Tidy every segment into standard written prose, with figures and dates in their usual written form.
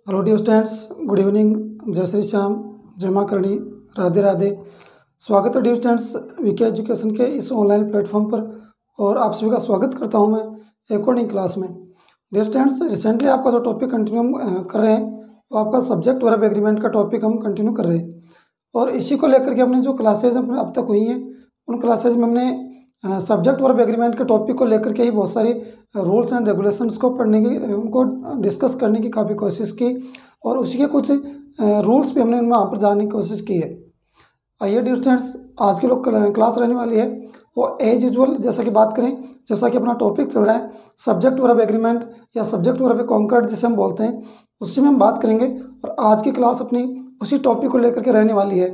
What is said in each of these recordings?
Hello dear students, good evening, जय श्री श्याम, जय माँ करणी, राधे राधे। स्वागत है डियर स्टूडेंट्स वीके एजुकेशन के इस ऑनलाइन प्लेटफॉर्म पर और आप सभी का स्वागत करता हूं मैं एक और नई क्लास में। डियर स्टूडेंट्स, रिसेंटली आपका जो टॉपिक कंटिन्यू कर रहे हैं वो आपका सब्जेक्ट वर्ब एग्रीमेंट का टॉपिक हम कंटिन्यू कर रहे हैं और इसी को लेकर के हमने जो क्लासेज अब तक हुई हैं उन क्लासेज में हमने सब्जेक्ट वर्ब एग्रीमेंट के टॉपिक को लेकर के ही बहुत सारी रूल्स एंड रेगुलेशंस को पढ़ने की, उनको डिस्कस करने की काफ़ी कोशिश की और उसी के कुछ रूल्स भी हमने उनमें वहाँ पर जानने की कोशिश की है। आइए डियर स्टूडेंट्स, आज की लोग क्लास रहने वाली है वो एज यूजुअल जैसा कि बात करें, जैसा कि अपना टॉपिक चल रहा है सब्जेक्ट वर्ब एग्रीमेंट या सब्जेक्ट वर्ब कॉन्कर्ड जिसे हम बोलते हैं, उसी में हम बात करेंगे और आज की क्लास अपनी उसी टॉपिक को लेकर के रहने वाली है।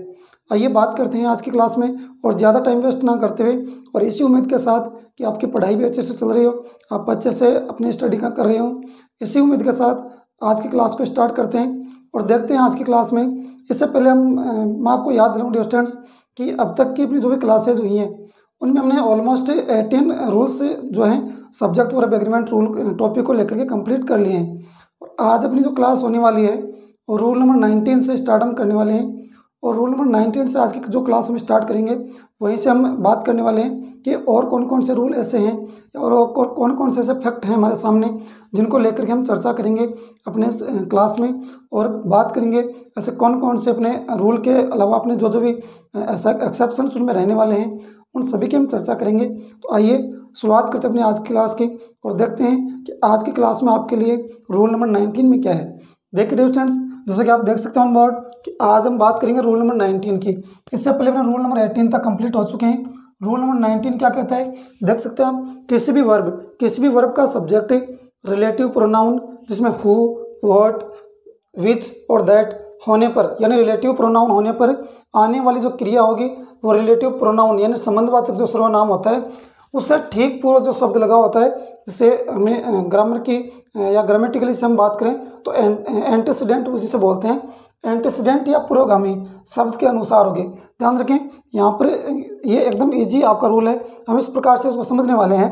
आइए बात करते हैं आज की क्लास में और ज़्यादा टाइम वेस्ट ना करते हुए और इसी उम्मीद के साथ कि आपकी पढ़ाई भी अच्छे से चल रही हो, आप अच्छे से अपनी स्टडी कर रहे हो, इसी उम्मीद के साथ आज की क्लास को स्टार्ट करते हैं और देखते हैं आज की क्लास में। इससे पहले मैं आपको याद दिलाऊँ डियर स्टूडेंट्स कि अब तक की अपनी जो भी क्लासेज हुई हैं उनमें हमने ऑलमोस्ट 18 रूल्स जो हैं subject verb agreement rule topic को लेकर के कंप्लीट कर लिए हैं और आज अपनी जो क्लास होने वाली है वो रूल नंबर 19 से स्टार्ट हम करने वाले हैं और रूल नंबर 19 से आज की जो क्लास हम स्टार्ट करेंगे वहीं से हम बात करने वाले हैं कि और कौन कौन से रूल ऐसे हैं और कौन कौन से ऐसे फैक्ट हैं हमारे सामने जिनको लेकर के हम चर्चा करेंगे अपने क्लास में और बात करेंगे ऐसे कौन कौन से अपने रूल के अलावा अपने जो जो भी एक्सेप्शन उनमें रहने वाले हैं उन सभी की हम चर्चा करेंगे। तो आइए शुरुआत करते हैं अपनी आज की क्लास की और देखते हैं कि आज की क्लास में आपके लिए रूल नंबर 19 में क्या है। देखिए डियर स्टूडेंट्स, जैसा कि आप देख सकते हो ऑन बोर्ड कि आज हम बात करेंगे रूल नंबर 19 की। इससे पहले अपने रूल नंबर 18 तक कंप्लीट हो चुके हैं। रूल नंबर 19 क्या कहता है, देख सकते हैं आप, किसी भी वर्ब का सब्जेक्ट रिलेटिव प्रोनाउन जिसमें हु, व्हाट, विच और दैट होने पर यानी रिलेटिव प्रोनाउन होने पर आने वाली जो क्रिया होगी वो रिलेटिव प्रोनाउन यानी संबंधवाचक जो सर्वनाम होता है उससे ठीक पूर्व जो शब्द लगा होता है, जिसे हमें ग्रामर की या ग्रामेटिकली से हम बात करें तो एंटीसीडेंट जिसे बोलते हैं, एंटीसीडेंट या पुरोगामी शब्द के अनुसार होगी। ध्यान रखें यहाँ पर ये एकदम इजी आपका रूल है। हम इस प्रकार से इसको समझने वाले हैं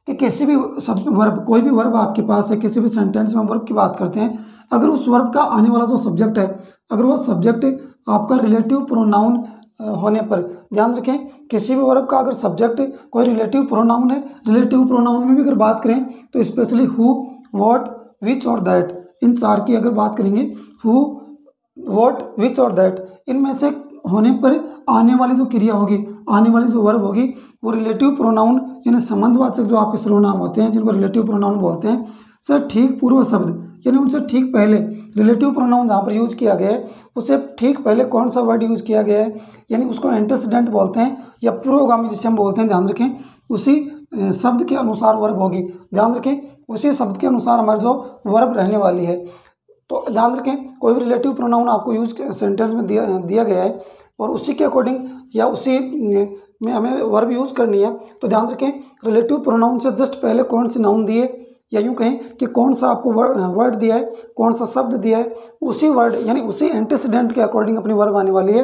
कि किसी भी वर्ब, कोई भी वर्ब आपके पास है, किसी भी सेंटेंस में वर्ब की बात करते हैं, अगर उस वर्ब का आने वाला जो सब्जेक्ट है अगर वो सब्जेक्ट आपका रिलेटिव प्रोनाउन होने पर, ध्यान रखें किसी भी वर्ब का अगर सब्जेक्ट कोई रिलेटिव प्रोनाउन है, रिलेटिव प्रोनाउन में भी अगर बात करें तो स्पेशली हु, व्हाट, विच और दैट, इन चार की अगर बात करेंगे हु, व्हाट, विच और दैट, इनमें से होने पर आने वाली जो क्रिया होगी, आने वाली जो वर्ब होगी वो रिलेटिव प्रोनाउन यानी संबंधवाचक जो आपके सर्वनाम होते हैं जिनको रिलेटिव प्रोनाउन बोलते हैं से ठीक पूर्व शब्द यानी उनसे ठीक पहले रिलेटिव प्रोनाउन जहाँ पर यूज किया गया है उससे ठीक पहले कौन सा वर्ड यूज किया गया है यानी उसको एंटीसीडेंट बोलते हैं या पूर्वगामी जिसे हम बोलते हैं। ध्यान रखें उसी शब्द के अनुसार वर्ब होगी। ध्यान रखें उसी शब्द के अनुसार हमारी जो वर्ब रहने वाली है। तो ध्यान रखें कोई भी रिलेटिव प्रोनाउन आपको यूज सेंटेंस में दिया गया है और उसी के अकॉर्डिंग या उसी में हमें वर्ब यूज करनी है तो ध्यान रखें रिलेटिव प्रोनाउन से जस्ट पहले कौन सी नाउन दिए या यूँ कहें कि कौन सा आपको वर्ड दिया है, कौन सा शब्द दिया है, उसी वर्ड यानी उसी एंटीसीडेंट के अकॉर्डिंग अपनी वर्ब आने वाली है,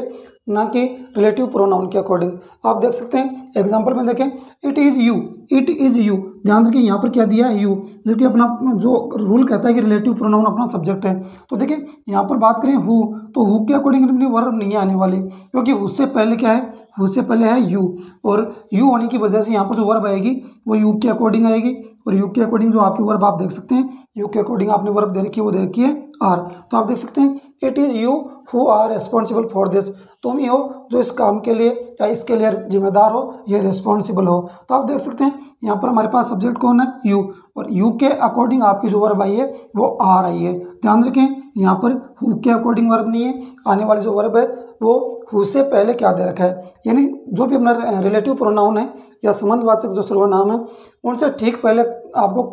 ना कि रिलेटिव प्रोनाउन के अकॉर्डिंग। आप देख सकते हैं एग्जांपल में देखें, it is you, it is you, ध्यान रखिए यहाँ पर क्या दिया है यू, जबकि अपना जो रूल कहता है कि रिलेटिव प्रोनाउन अपना सब्जेक्ट है। तो देखिए यहाँ पर बात करें हु, तो हु के अकॉर्डिंग अपनी वर्ब नहीं आने वाली क्योंकि उससे पहले क्या है, उससे पहले है यू और यू होने की वजह से यहाँ पर जो वर्ब आएगी वो यू के अकॉर्डिंग आएगी और यू के अकॉर्डिंग जो आपकी वर्ब आप देख सकते हैं, यू के अकॉर्डिंग आपने वर्ब दे रखी है वो दे रखी है आर। तो आप देख सकते हैं it is you who are responsible for this, तुम ही हो जो इस काम के लिए या इसके लिए जिम्मेदार हो, ये रिस्पॉन्सिबल हो। तो आप देख सकते हैं यहाँ पर हमारे पास सब्जेक्ट कौन है यू और यू के अकॉर्डिंग आपकी जो वर्ब आई है वो आर आई है। ध्यान रखें यहाँ पर हु के अकॉर्डिंग वर्ब नहीं है, आने वाली जो वर्ब है वो हु से पहले क्या दे रखा है यानी जो भी अपना रिलेटिव प्रोनाउन है या संबंधवाचक जो सर्वनाम है उनसे ठीक पहले आपको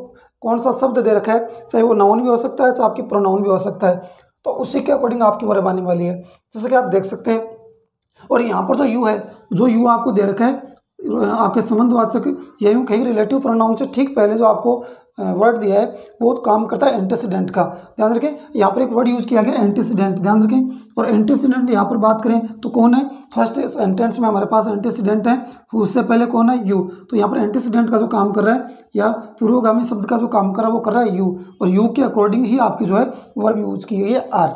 कौन सा शब्द दे रखा है, चाहे वो नाउन भी हो सकता है चाहे आपकी प्रोनाउन भी हो सकता है, तो उसी के अकॉर्डिंग आपकी वर्ब आने वाली है जैसे कि आप देख सकते हैं। और यहाँ पर जो यू है, जो यू आपको दे रखा है आपके संबंधवाचक या यूँ कहीं रिलेटिव प्रोनाउन से ठीक पहले जो आपको वर्ड दिया है वो काम करता है एंटीसीडेंट का। ध्यान रखें, यहाँ पर एक वर्ड यूज किया गया एंटीसीडेंट, ध्यान रखें। और एंटीसीडेंट यहाँ पर बात करें तो कौन है, फर्स्ट सेंटेंस में हमारे पास एंटीसीडेंट है, उससे पहले कौन है, यू। तो यहाँ पर एंटीसीडेंट का जो काम कर रहा है या पूर्वगामी शब्द का जो काम कर रहा है वो कर रहा है यू, और यू के अकॉर्डिंग ही आपकी जो है वर्ब यूज की गई है आर।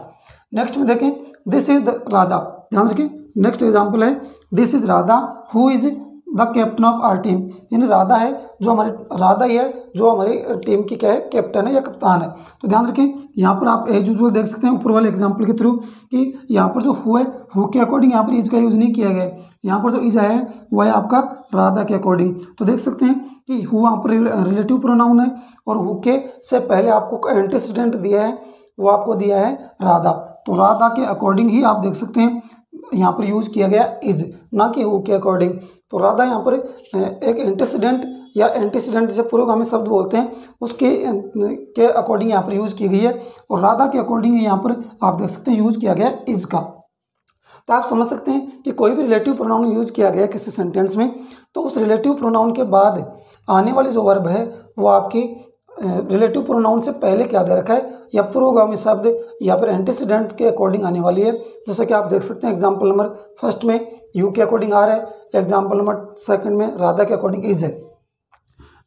नेक्स्ट में देखें, दिस इज द राधा, ध्यान रखें। नेक्स्ट एग्जाम्पल है this is Radha who is the captain of our team, यानी राधा है जो हमारे, राधा ही है जो हमारी टीम की क्या है, कैप्टन है या कप्तान है। तो ध्यान रखें, यहाँ पर आप एज यूजुअल देख सकते हैं ऊपर वाले एग्जाम्पल के थ्रू कि यहाँ पर जो हु है, हु के अकॉर्डिंग यहाँ पर इज का यूज नहीं किया गया है, यहाँ पर जो इज आया है वो है आपका राधा के अकॉर्डिंग। तो देख सकते हैं कि हु वहाँ पर रिलेटिव प्रोनाउन है, और हु के से पहले आपको एंटीसीडेंट दिया है, वो आपको दिया है राधा। तो राधा के अकॉर्डिंग ही आप देख सकते हैं यहाँ पर यूज किया गया इज, ना कि हु के अकॉर्डिंग। तो राधा यहाँ पर एक एंटीसीडेंट या एंटीसीडेंट जिसे पूर्वगामी शब्द बोलते हैं उसके के अकॉर्डिंग यहाँ पर यूज की गई है, और राधा के अकॉर्डिंग यहाँ पर आप देख सकते हैं यूज किया गया इज का। तो आप समझ सकते हैं कि कोई भी रिलेटिव प्रोनाउन यूज किया गया किसी सेंटेंस में, तो उस रिलेटिव प्रोनाउन के बाद आने वाली जो वर्ब है वो आपकी रिलेटिव प्रोनाउन से पहले क्या दे रखा है, या पूर्वगामी शब्द या फिर एंटीसीडेंट के अकॉर्डिंग आने वाली है। जैसे कि आप देख सकते हैं एग्जाम्पल नंबर फर्स्ट में यू के अकॉर्डिंग आ रहा है, एग्जाम्पल नंबर सेकंड में राधा के अकॉर्डिंग इज है।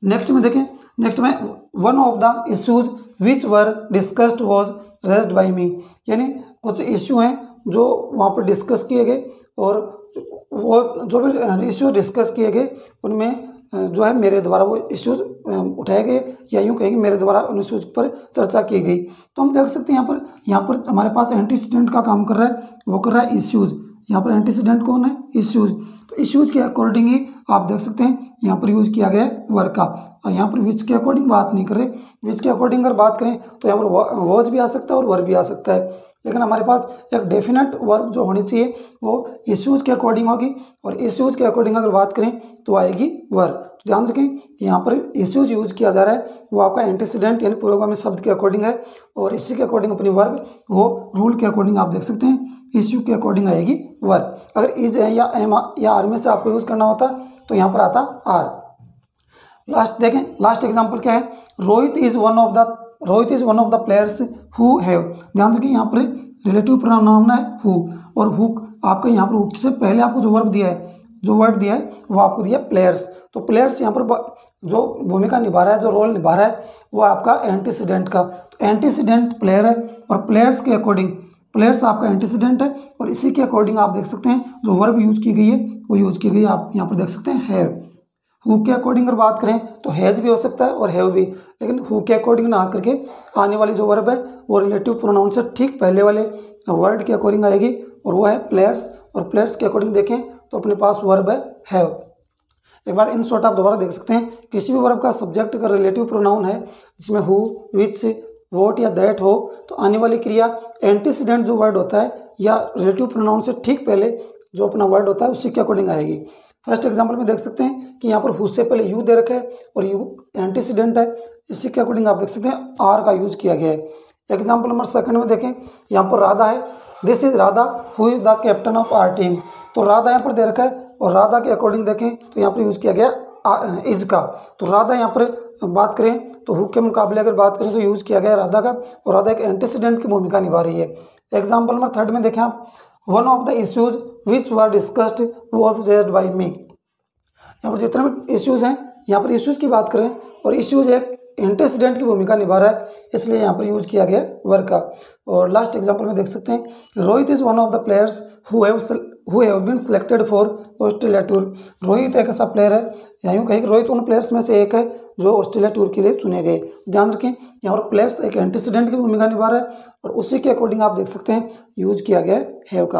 नेक्स्ट में देखें, नेक्स्ट में one of the issues which were discussed was raised by me, यानी कुछ इश्यू हैं जो वहाँ पर डिस्कस किए गए, और वो जो भी इश्यू डिस्कस किए गए उनमें जो है मेरे द्वारा वो इश्यूज उठाए गए, या यूँ कहेंगे मेरे द्वारा उन इश्यूज पर चर्चा की गई। तो हम देख सकते हैं यहाँ पर हमारे पास एंटीसीडेंट का काम कर रहा है, वो कर रहा है इश्यूज। यहाँ पर एंटीसीडेंट कौन है, इश्यूज। तो इश्यूज के अकॉर्डिंग ही आप देख सकते हैं यहाँ पर यूज किया गया है वर्ब का, और यहाँ पर विच के अकॉर्डिंग बात नहीं कर रहे। विच के अकॉर्डिंग अगर बात करें तो यहाँ पर वॉज भी आ सकता है और वर्ब भी आ सकता है, लेकिन हमारे पास एक डेफिनेट वर्ब जो होनी चाहिए वो इश्यूज के अकॉर्डिंग होगी, और इश्यूज के अकॉर्डिंग अगर बात करें तो आएगी वर्ब। तो ध्यान रखें यहाँ पर इश्यूज यूज किया जा रहा है वो आपका एंटीसीडेंट यानी पूर्वगामी शब्द के अकॉर्डिंग है, और इसी के अकॉर्डिंग अपनी वर्ब वो रूल के अकॉर्डिंग आप देख सकते हैं इश्यू के अकॉर्डिंग आएगी वर्ब। अगर इज है या एम या आर में से आपको यूज करना होता तो यहाँ पर आता आर। लास्ट देखें, लास्ट एग्जाम्पल क्या है, Rohit is one of the players who have, ध्यान रखिए यहाँ पर रिलेटिव प्रोनाउन है हु, और हु आपका यहाँ पर हु से पहले आपको जो वर्ब दिया है, जो वर्ड दिया है वो आपको दिया प्लेयर्स। तो प्लेयर्स यहाँ पर जो भूमिका निभा रहा है, जो रोल निभा रहा है वो आपका एंटीसीडेंट का। तो एंटीसीडेंट प्लेयर है, और प्लेयर्स के अकॉर्डिंग प्लेयर्स आपका एंटीसीडेंट है, और इसी के अकॉर्डिंग आप देख सकते हैं जो वर्ब यूज की गई है वो यूज की गई है, आप यहाँ पर देख सकते हैं हैव। हु के अकॉर्डिंग अगर बात करें तो हैज़ भी हो सकता है और हैव भी, लेकिन हु के अकॉर्डिंग ना आकर के आने वाली जो वर्ब है वो रिलेटिव प्रोनाउन से ठीक पहले वाले वर्ड के अकॉर्डिंग आएगी, और वो है प्लेयर्स। और प्लेयर्स के अकॉर्डिंग देखें तो अपने पास वर्ब है हैव। एक बार इन शॉर्ट आप दोबारा देख सकते हैं, किसी भी वर्ब का सब्जेक्ट अगर रिलेटिव प्रोनाउन है जिसमें हु, विच, वोट या दैट हो, तो आने वाली क्रिया एंटीसीडेंट जो वर्ड होता है या रिलेटिव प्रोनाउन से ठीक पहले जो अपना वर्ड होता है उसी के अकॉर्डिंग आएगी। फर्स्ट एग्जांपल में देख सकते हैं कि यहाँ पर हु से पहले यू दे रखा है और यू एंटीसीडेंट है, इसी के अकॉर्डिंग आप देख सकते हैं आर का यूज किया गया है। एग्जांपल नंबर सेकंड में देखें, यहाँ पर राधा है, this is Radha who is the captain of our team. तो राधा यहाँ पर दे रखा है, और राधा के अकॉर्डिंग देखें तो यहाँ पर यूज किया गया इज का। तो राधा यहाँ पर बात करें तो हु के मुकाबले अगर बात करें तो यूज किया गया राधा का, और राधा एक एंटीसीडेंट की भूमिका निभा रही है। एग्जाम्पल नंबर थर्ड में देखें आप, one of the issues which were discussed was raised by me. यहाँ पर जितने भी इश्यूज हैं, यहाँ पर इश्यूज की बात करें और इश्यूज एक एंटीसीडेंट की भूमिका निभा रहा है, इसलिए यहाँ पर यूज किया गया वर्ब का। और लास्ट एग्जांपल में देख सकते हैं, Rohit is one of the players who have been selected for Australia tour. Rohit एक ऐसा प्लेयर है, या यूँ कहें कि रोहित उन प्लेयर्स में से एक है जो ऑस्ट्रेलिया टूर के लिए चुने गए। ध्यान रखें यहाँ पर प्लेयर्स एक एंटीसीडेंट की भूमिका निभा रहा है, और उसी के अकॉर्डिंग आप देख सकते हैं यूज किया गया हैव का।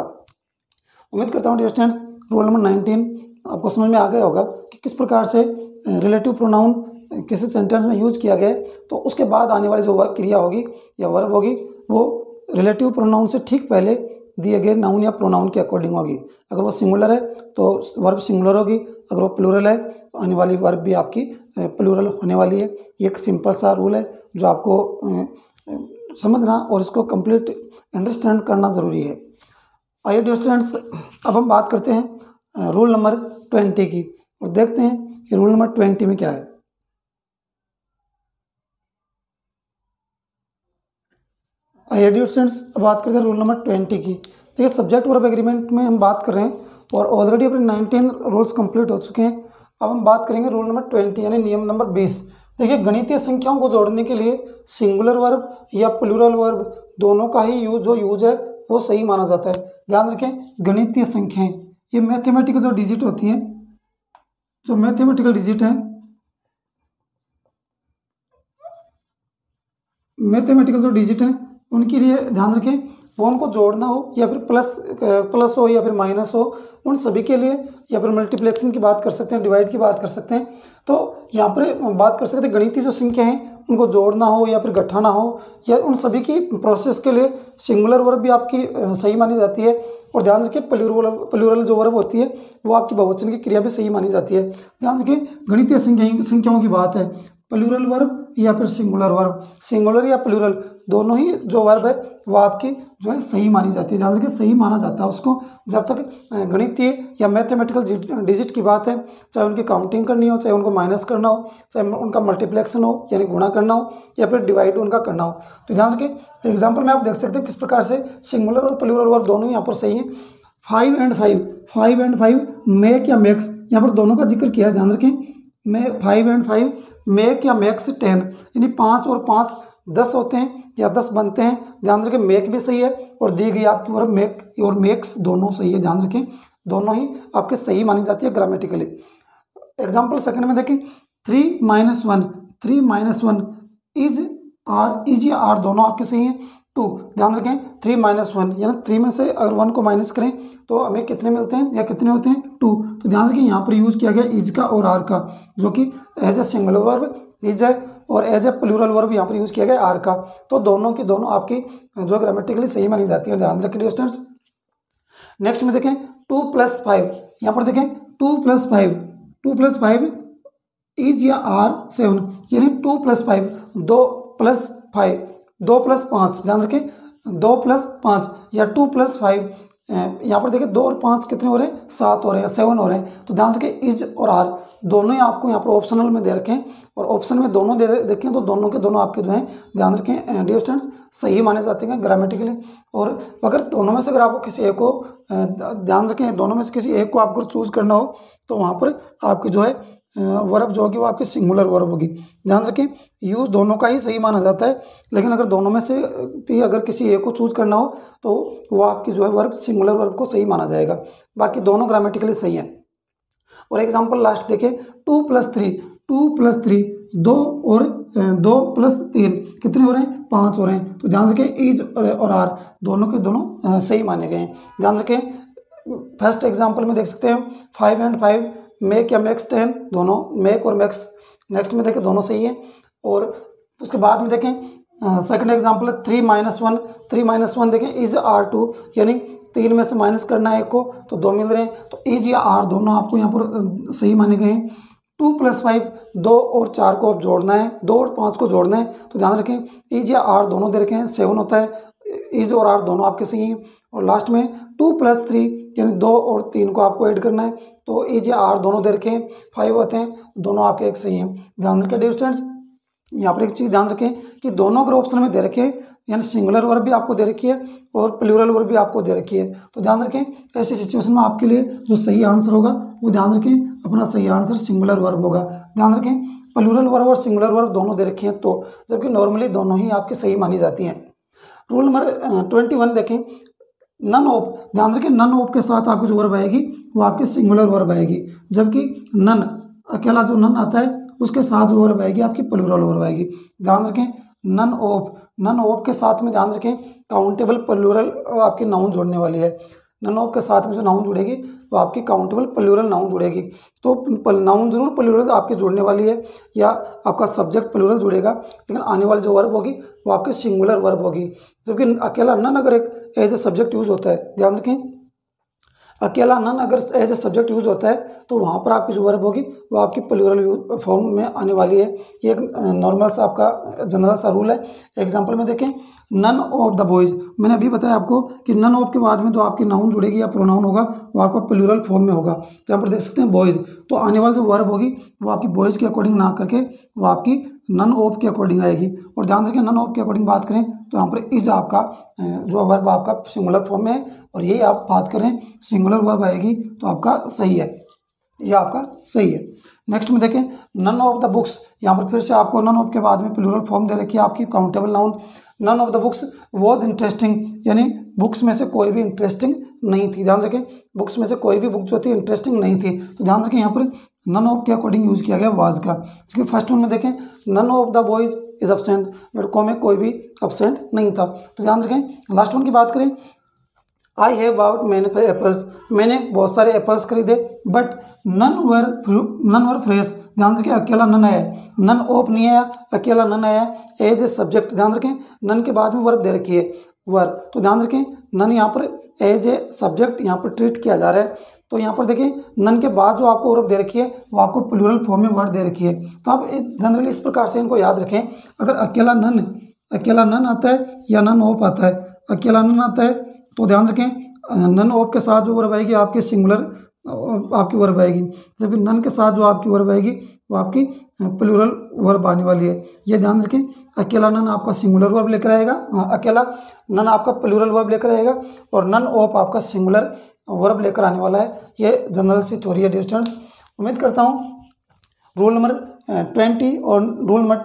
उम्मीद करता हूँ डियर स्टूडेंट्स रोल नंबर 19 आपको समझ में आ गया होगा कि किस प्रकार से रिलेटिव प्रोनाउन किसी सेंटेंस में यूज किया गया है, तो उसके बाद आने वाली जो क्रिया होगी या वर्ब होगी वो रिलेटिव प्रोनाउन से ठीक पहले दिए गए नाउन या प्रोनाउन के अकॉर्डिंग होगी। अगर वो सिंगुलर है तो वर्ब सिंगुलर होगी, अगर वो प्लूरल है तो आने वाली वर्ब भी आपकी प्लूरल होने वाली है। ये एक सिंपल सा रूल है जो आपको समझना और इसको कंप्लीट अंडरस्टैंड करना ज़रूरी है। आइए डियर स्टूडेंट्स, अब हम बात करते हैं रूल नंबर 20 की, और देखते हैं कि रूल नंबर 20 में क्या है। आइए डियर स्टूडेंट्स, बात करते हैं रूल नंबर 20 की। देखिए, सब्जेक्ट वर्ब एग्रीमेंट में हम बात कर रहे हैं और ऑलरेडी अपने 19 रूल्स कंप्लीट हो चुके हैं। अब हम बात करेंगे रूल नंबर 20 यानी नियम नंबर 20। देखिए, गणितीय संख्याओं को जोड़ने के लिए सिंगुलर वर्ब या प्लूरल वर्ब दोनों का ही यूज है वो सही माना जाता है। ध्यान रखें, गणितीय संख्याएं ये मैथमेटिकल जो डिजिट होती हैं, जो मैथमेटिकल डिजिट हैं, मैथमेटिकल जो डिजिट हैं उनके लिए ध्यान रखें, वो उनको जोड़ना हो या फिर प्लस हो या फिर माइनस हो, उन सभी के लिए, या फिर मल्टीप्लेक्शन की बात कर सकते हैं, डिवाइड की बात कर सकते हैं। तो यहाँ पर बात कर सकते हैं गणितीय जो संख्या हैं उनको जोड़ना हो या फिर घटाना हो, या उन सभी की प्रोसेस के लिए सिंगुलर वर्ब भी आपकी सही मानी जाती है। और ध्यान रखिए, प्लूरल जो वर्ब होती है वो आपकी बहुवचन की क्रिया भी सही मानी जाती है। ध्यान रखिए, गणितीय संख्याओं की बात है, प्लूरल वर्ब या फिर सिंगुलर वर्ब, सिंगुलर या प्लूरल दोनों ही जो वर्ब है वो आपकी जो है सही मानी जाती है। ध्यान रखिए, सही माना जाता है उसको जब तक गणितीय या मैथमेटिकल डिजिट की बात है, चाहे उनकी काउंटिंग करनी हो, चाहे उनको माइनस करना हो, चाहे उनका मल्टीप्लेक्शन हो यानी गुणा करना हो, या फिर डिवाइड उनका करना हो। तो ध्यान रखिए, एग्जाम्पल में आप देख सकते हैं किस प्रकार से सिंगुलर और प्लूरल वर्ब दोनों ही यहाँ पर सही है। 5 and 5 मेक या मैक्स, यहाँ पर दोनों का जिक्र किया है। ध्यान रखें, मैं 5 and 5 मेक या मैक्स 10, यानी 5 और 5 10 होते हैं या 10 बनते हैं। ध्यान रखें, मेक भी सही है और दी गई आपकी वर्ब मेक और मेक्स दोनों सही है। ध्यान रखें, दोनों ही आपके सही मानी जाती है ग्रामेटिकली। एग्जाम्पल सेकंड में देखें, 3 - 1 इज या आर दोनों आपके सही हैं। 2, ध्यान रखें, 3 - 1 यानी 3 में से अगर 1 को माइनस करें तो हमें कितने मिलते हैं या कितने होते हैं, 2। तो ध्यान रखें, यहाँ पर यूज किया गया इज का और आर का, जो कि as a singular verb is है और एज ए प्लूरल वर्ब यहाँ पर यूज किया गया आर का। तो दोनों की दोनों आपकी जो ग्रामेटिकली सही मानी जाती है। ध्यान रखें स्टूडेंट्स। नेक्स्ट में देखें 2 + 5, यहाँ पर देखें 2 + 5 इज या आर 7, यानी 2 + 5 2 + 5 2 + 5, ध्यान रखें 2 + 5 या 2 + 5, यहाँ पर देखिए 2 और 5 कितने हो रहे हैं, 7 हो रहे हैं, 7 हो रहे हैं। तो ध्यान रखें, इज और आर दोनों ही आपको यहाँ पर ऑप्शनल में दे रखे हैं और ऑप्शन में दोनों दे रखे तो दोनों के दोनों आपके जो हैं ध्यान रखें डियर स्टूडेंट्स सही माने जाते हैं ग्रामेटिकली। और अगर दोनों में से अगर आपको किसी एक को ध्यान रखें, दोनों में से किसी एक को आपको चूज करना हो तो वहाँ पर आपकी जो है वर्ब जो होगी वो आपकी सिंगुलर वर्ब होगी। ध्यान रखें, यूज दोनों का ही सही माना जाता है, लेकिन अगर दोनों में से भी अगर किसी एक को चूज करना हो तो वो आपकी जो है वर्ब सिंगुलर वर्ब को सही माना जाएगा। बाकी दोनों ग्रामेटिकली सही है। और एग्जांपल लास्ट देखें, 2 + 3 2 और 2 + 3 कितने हो रहे हैं, 5 हो रहे हैं। तो ध्यान रखें, इज और आर दोनों के दोनों सही माने गए हैं। ध्यान रखें, फर्स्ट एग्जांपल में देख सकते हैं 5 and 5 मेक या मैक्स 10, दोनों मेक और मैक्स नेक्स्ट में देखें दोनों सही है। और उसके बाद में देखें सेकंड एग्जांपल 3 - 1 देखें इज R2, यानी 3 में से माइनस करना है एक को तो 2 मिल रहे हैं। तो इज या आर दोनों आपको यहाँ पर सही माने गए हैं। 2 + 5 2 और 4 को अब जोड़ना है, 2 और 5 को जोड़ना है। तो ध्यान रखें, इज या आर दोनों दे रखे हैं, 7 होता है, इज और आर दोनों आपके सही हैं। और लास्ट में 2 + 3 यानी 2 और 3 को आपको ऐड करना है, तो इज या आर दोनों दे रखे हैं, 5 होते हैं, दोनों आपके एक सही हैं। ध्यान रखें डियर स्टूडेंट्स, यहाँ पर एक चीज़ ध्यान रखें कि दोनों अगर ऑप्शन में दे रखे हैं यानी सिंगुलर वर्ब भी आपको दे रखी है और प्लूरल वर्ब भी आपको दे रखी है। तो ध्यान रखें, ऐसी सिचुएशन में आपके लिए जो सही आंसर होगा वो ध्यान रखें अपना सही आंसर सिंगुलर वर्ब होगा। ध्यान रखें, प्लूरल वर्ब और सिंगुलर वर्ब दोनों दे रखे हैं तो, जबकि नॉर्मली दोनों ही आपकी सही मानी जाती हैं। रूल नंबर 21 देखें, नन ऑफ, ध्यान रखें नन ऑफ के साथ आपकी जो वर्ब आएगी वो आपकी सिंगुलर वर्ब आएगी, जबकि नन अकेला जो नन आता है उसके साथ जो वर्ब आएगी आपकी प्लूरल वर्ब आएगी। ध्यान रखें, नन ऑफ के साथ में ध्यान रखें काउंटेबल प्लूरल आपकी नाउन जोड़ने वाली है। नन ऑफ के साथ में जो नाउन जुड़ेगी वो आपकी काउंटेबल प्लूरल नाउन जुड़ेगी। तो नाउन जरूर प्लूरल आपकी जुड़ने वाली है या आपका सब्जेक्ट प्लूरल जुड़ेगा, लेकिन आने वाली जो वर्ब होगी वो आपकी सिंगुलर वर्ब होगी। जबकि अकेला नन अगर एक एज ए सब्जेक्ट यूज होता है, ध्यान रखें अकेला नन अगर एज ए सब्जेक्ट यूज होता है तो वहाँ पर आपकी जो वर्ब होगी वो आपकी प्लूरल फॉर्म में आने वाली है। ये एक नॉर्मल सा आपका जनरल सा रूल है। एग्जांपल में देखें नन ऑफ द बॉयज़, मैंने अभी बताया आपको कि नन ऑफ के बाद में जो आपकी नाउन जुड़ेगी या प्रोनाउन होगा वो आपका प्लूरल फॉर्म में होगा। तो यहाँ पर देख सकते हैं बॉयज़, तो आने वाली जो वर्ब होगी वो आपकी बॉयज़ के अकॉर्डिंग ना करके वो आपकी नन ऑफ के अकॉर्डिंग आएगी। और ध्यान रखें नन ऑफ के अकॉर्डिंग बात करें तो यहाँ पर इज आपका जो वर्ब आपका सिंगुलर फॉर्म में है, और ये आप बात करें सिंगुलर वर्ब आएगी तो आपका सही है, ये आपका सही है। नेक्स्ट में देखें नन ऑफ द बुक्स, यहाँ पर फिर से आपको नन ऑफ के बाद में प्लूरल फॉर्म दे रखी है आपकी countable noun. None of the books was interesting, यानी बुक्स में से कोई भी इंटरेस्टिंग नहीं थी। ध्यान रखें बुक्स में से कोई भी बुक जो थी इंटरेस्टिंग नहीं थी, तो ध्यान रखें यहाँ पर नन ऑफ के अकॉर्डिंग यूज किया गया वाज का। इसके फर्स्ट वन में देखें none of the boys is absent, लड़कों में कोई भी अब्सेंट नहीं था। तो ध्यान रखें लास्ट वन की बात करें I have bought many apples, मैंने बहुत सारे एप्पल्स खरीदे, बट नन वर फ्रेश, ध्यान रखें अकेला नन आया, नन ऑफ नहीं आया, अकेला नन आया। एज ए सब्जेक्ट, ध्यान रखें नन के बाद में वर्ब दे रखी है वर्ब, तो ध्यान रखें नन यहाँ पर एज ए सब्जेक्ट यहाँ पर ट्रीट किया जा रहा है। तो यहाँ पर देखिए नन के बाद जो आपको वर्ब दे रखी है वो आपको प्लूरल फॉर्म में वर्ड दे रखी है। तो आप जनरली इस प्रकार से इनको याद रखें, अगर अकेला नन आता है या नन ऑफ आता है, अकेला नन आता है तो ध्यान रखें नन ऑफ के साथ जो वर्ब आएगी आपकी सिंगुलर आपकी वर्ब आएगी, जबकि नन के साथ जो आपकी वर्ब आएगी वो आपकी प्लूरल वर्ब आने वाली है। ये ध्यान रखें अकेला नन आपका सिंगुलर वर्ब लेकर आएगा, अकेला नन आपका प्लूरल वर्ब लेकर आएगा, और नन ऑफ आपका सिंगुलर वर्ब लेकर आने वाला है। ये जनरल सी थ्योरी है डियर स्टूडेंट्स। उम्मीद करता हूँ रूल नंबर 20 और रूल नंबर